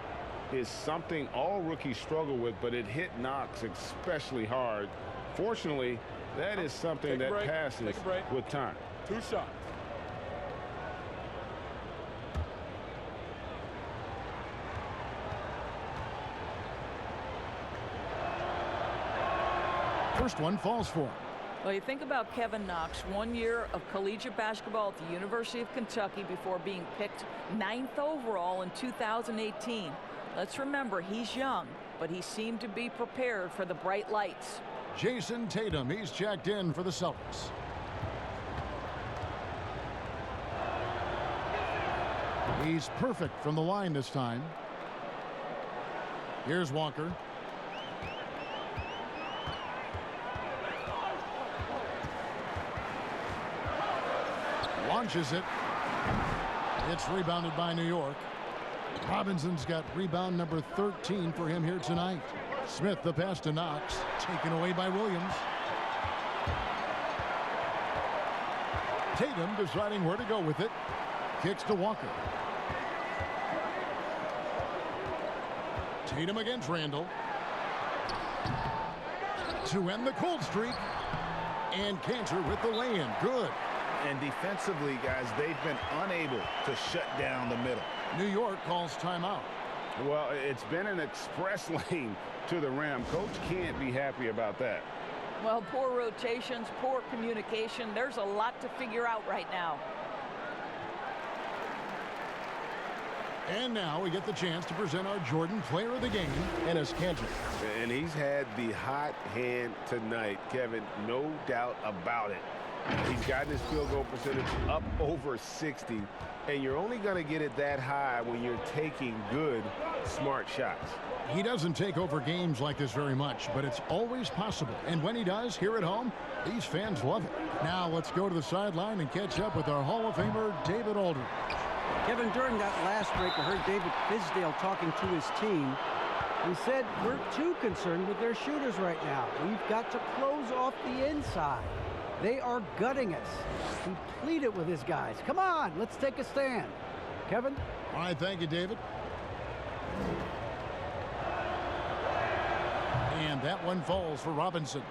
is something all rookies struggle with, but it hit Knox especially hard. Fortunately, that is something that passes with time. 2 shots. First one falls for him. Well, you think about Kevin Knox, 1 year of collegiate basketball at the University of Kentucky before being picked 9th overall in 2018. Let's remember, he's young, but he seemed to be prepared for the bright lights. Jason Tatum, he's checked in for the Celtics. He's perfect from the line this time. Here's Walker. Launches it. It's rebounded by New York. Robinson's got rebound number 13 for him here tonight. Smith the pass to Knox. Taken away by Williams. Tatum deciding where to go with it. Kicks to Walker. Tatum against Randall. To end the cold streak. And Cantor with the lay-in. Good. And defensively, guys, they've been unable to shut down the middle. New York calls timeout. Well, it's been an express lane to the rim. Coach can't be happy about that. Well, poor rotations, poor communication. There's a lot to figure out right now. And now we get the chance to present our Jordan Player of the Game, Enes Kanter. And he's had the hot hand tonight, Kevin, no doubt about it. He's gotten his field goal percentage up over 60, and you're only going to get it that high when you're taking good, smart shots. He doesn't take over games like this very much, but it's always possible. And when he does, here at home, these fans love it. Now let's go to the sideline and catch up with our Hall of Famer, David Aldridge. Kevin, during that last break, I heard David Fizdale talking to his team. He said, we're too concerned with their shooters right now. We've got to close off the inside. They are gutting us. He pleaded with his guys. Come on, let's take a stand. Kevin? All right, thank you, David. And that one falls for Robinson.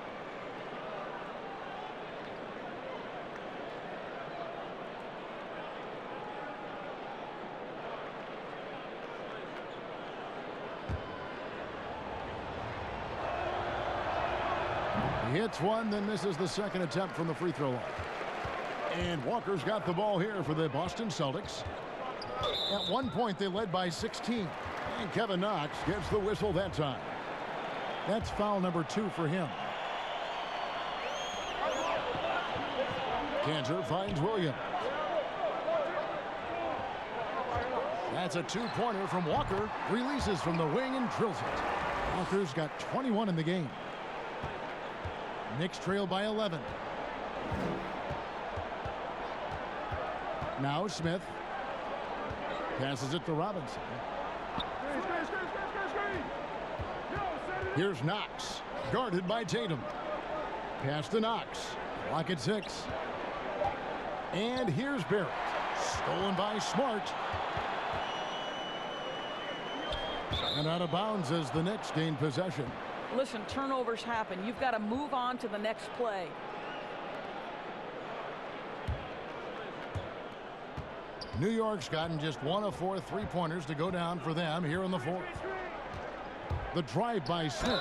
He hits one, then misses the second attempt from the free throw line. And Walker's got the ball here for the Boston Celtics. At one point, they led by 16. And Kevin Knox gets the whistle that time. That's foul number 2 for him. Cantor finds Williams. That's a two-pointer from Walker. Releases from the wing and drills it. Walker's got 21 in the game. Knicks trail by 11. Now Smith. Passes it to Robinson. Here's Knox. Guarded by Tatum. Pass to Knox. Clock at 6. And here's Barrett. Stolen by Smart. And out of bounds as the Knicks gain possession. Listen, turnovers happen. You've got to move on to the next play. New York's gotten just 1 of 4 three-pointers to go down for them here in the fourth. The drive by Smith.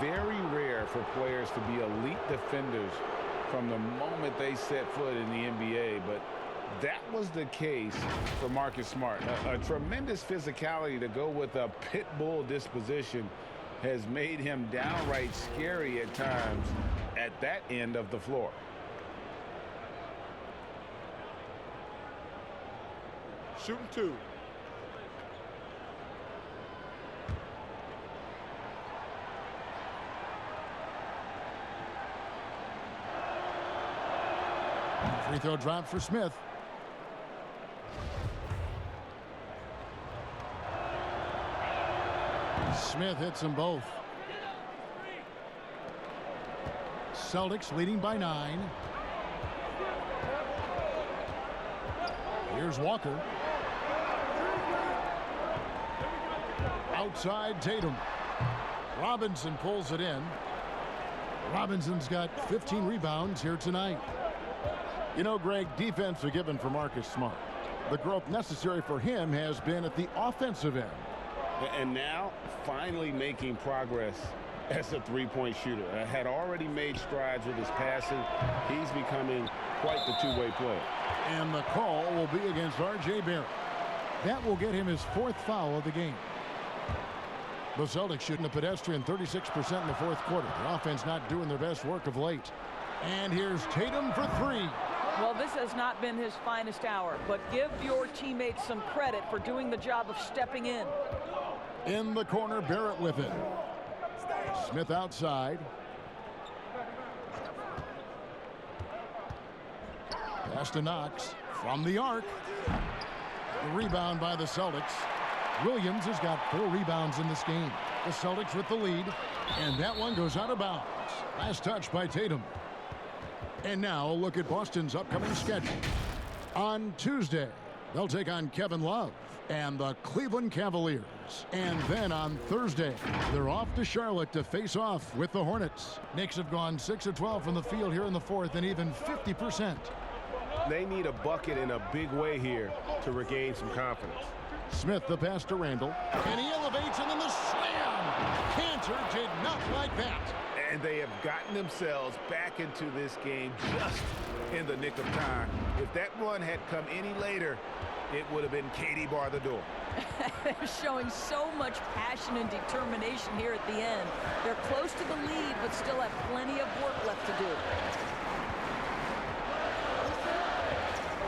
Very rare for players to be elite defenders from the moment they set foot in the NBA, but that was the case for Marcus Smart. A tremendous physicality to go with a pit bull disposition has made him downright scary at times at that end of the floor. Shooting 2. Free throw drop for Smith. Smith hits them both. Celtics leading by 9. Here's Walker. Outside Tatum. Robinson pulls it in. Robinson's got 15 rebounds here tonight. You know, Greg, defense a given for Marcus Smart. The growth necessary for him has been at the offensive end. And now, finally making progress as a three-point shooter. Had already made strides with his passing. He's becoming quite the two-way player. And the call will be against R.J. Barrett. That will get him his 4th foul of the game. The Celtics shooting a pedestrian 36% in the fourth quarter. The offense not doing their best work of late. And here's Tatum for 3. Well, this has not been his finest hour, but give your teammates some credit for doing the job of stepping in. In the corner, Barrett with it. Smith outside. Pass to Knox from the arc. The rebound by the Celtics. Williams has got 4 rebounds in this game. The Celtics with the lead, and that one goes out of bounds. Last touch by Tatum. And now a look at Boston's upcoming schedule. On Tuesday, they'll take on Kevin Love and the Cleveland Cavaliers. And then on Thursday, they're off to Charlotte to face off with the Hornets. Knicks have gone 6 of 12 from the field here in the fourth and even 50%. They need a bucket in a big way here to regain some confidence. Smith the pass to Randall. And he elevates and then the slam. Cantor did not like that. And they have gotten themselves back into this game just in the nick of time. If that run had come any later, it would have been Katie bar the door. They're showing so much passion and determination here at the end. They're close to the lead, but still have plenty of work left to do.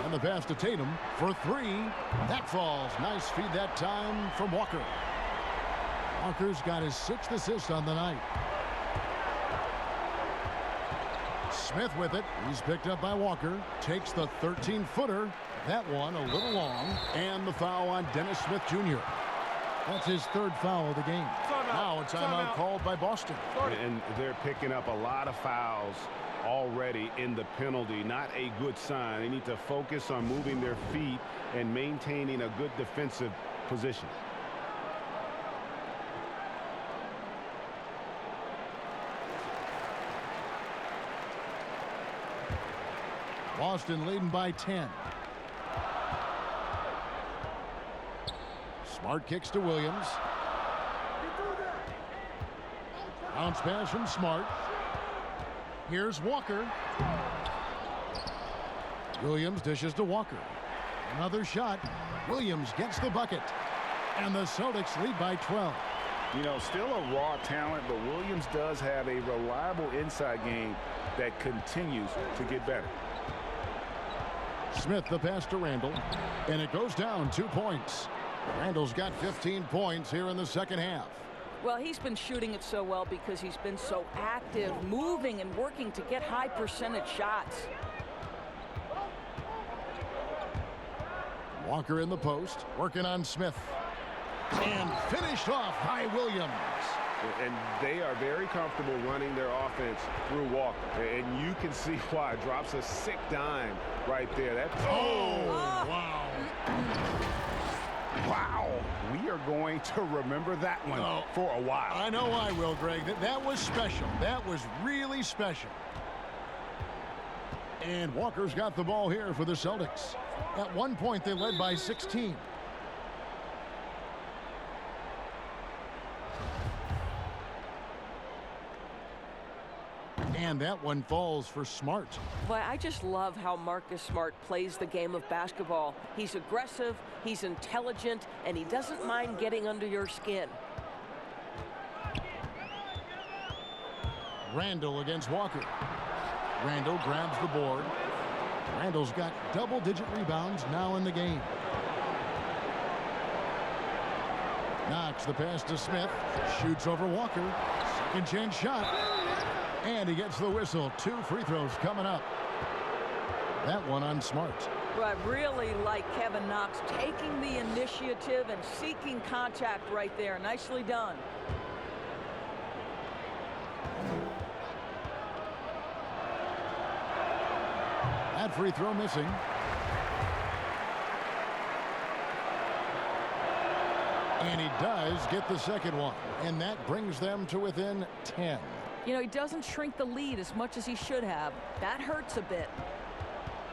And the pass to Tatum for 3. That falls. Nice feed that time from Walker. Walker's got his 6th assist on the night. Smith with it. He's picked up by Walker. Takes the 13-footer. That one a little long. And the foul on Dennis Smith Jr. That's his 3rd foul of the game. Now a timeout called by Boston. And they're picking up a lot of fouls already in the penalty. Not a good sign. They need to focus on moving their feet and maintaining a good defensive position. Boston leading by 10. Smart kicks to Williams. Bounce pass from Smart. Here's Walker. Williams dishes to Walker. Another shot. Williams gets the bucket. And the Celtics lead by 12. You know, still a raw talent, but Williams does have a reliable inside game that continues to get better. Smith the pass to Randall, and it goes down 2 points. Randall's got 15 points here in the second half. Well, he's been shooting it so well because he's been so active, moving and working to get high percentage shots. Walker in the post, working on Smith. And finished off by Williams. And they are very comfortable running their offense through Walker. And you can see why. Drops a sick dime right there. Wow. Wow. We are going to remember that one for a while. I know I will, Greg. That was special. That was really special. And Walker's got the ball here for the Celtics. At one point, they led by 16. And that one falls for Smart. Boy, I just love how Marcus Smart plays the game of basketball. He's aggressive, he's intelligent, and he doesn't mind getting under your skin. Randall against Walker. Randall grabs the board. Randall's got double-digit rebounds now in the game. Knocks the pass to Smith. Shoots over Walker. Second chance shot. And he gets the whistle. 2 free throws coming up. That one on Smart. Well, I really like Kevin Knox taking the initiative and seeking contact right there. Nicely done. That free throw missing. And he does get the second one. And that brings them to within 10. You know, he doesn't shrink the lead as much as he should have. That hurts a bit.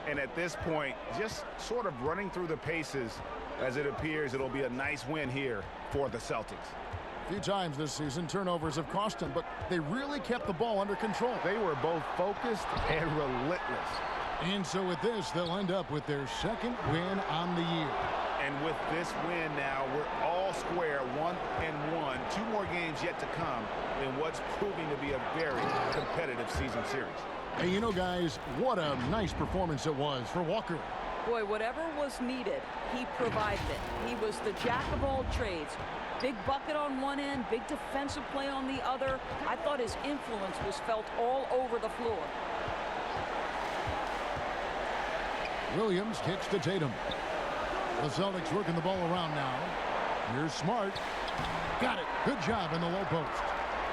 And at this point, just sort of running through the paces, as it appears it'll be a nice win here for the Celtics. A few times this season, turnovers have cost them, but they really kept the ball under control. They were both focused and relentless. And so with this, they'll end up with their second win on the year. And with this win now, we're all square, 1-1. 2 more games yet to come in what's proving to be a very competitive season series. Hey, you know, guys, what a nice performance it was for Walker. Boy, whatever was needed, he provided it. He was the jack of all trades. Big bucket on one end, big defensive play on the other. I thought his influence was felt all over the floor. Williams kicks to Tatum. The Celtics working the ball around now. Here's Smart. Got it. Good job in the low post.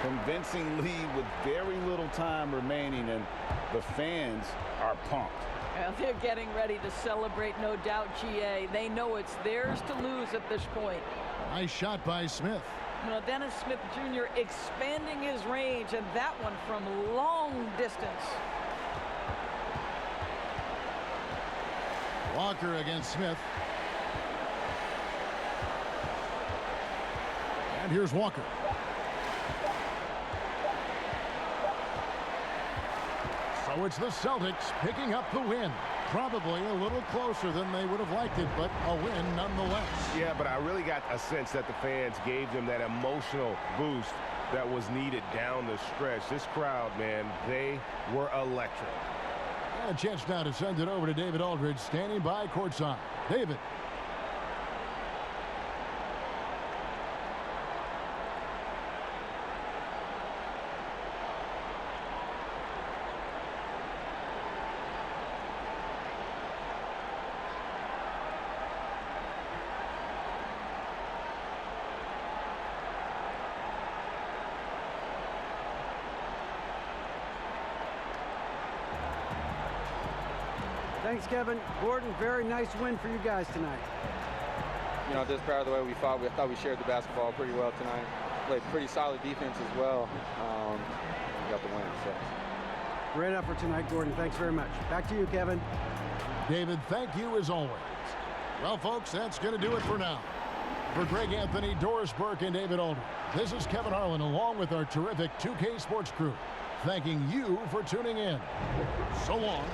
Convincing lead with very little time remaining, and the fans are pumped. Well, they're getting ready to celebrate, no doubt, GA. They know it's theirs to lose at this point. Nice shot by Smith. You know, Dennis Smith Jr. expanding his range, and that one from long distance. Walker against Smith. And here's Walker. So it's the Celtics picking up the win. Probably a little closer than they would have liked it, but a win nonetheless. Yeah, but I really got a sense that the fans gave them that emotional boost that was needed down the stretch. This crowd, man, they were electric. And a chance now to send it over to David Aldridge, standing by courtside. David. Thanks, Kevin. Gordon, very nice win for you guys tonight. You know, just proud of the way we fought. I thought we shared the basketball pretty well tonight. Played pretty solid defense as well. We got the win. So. Great effort tonight, Gordon. Thanks very much. Back to you, Kevin. David, thank you as always. Well, folks, that's going to do it for now. For Greg Anthony, Doris Burke, and David Aldridge, this is Kevin Harlan along with our terrific 2K Sports crew, thanking you for tuning in. So long.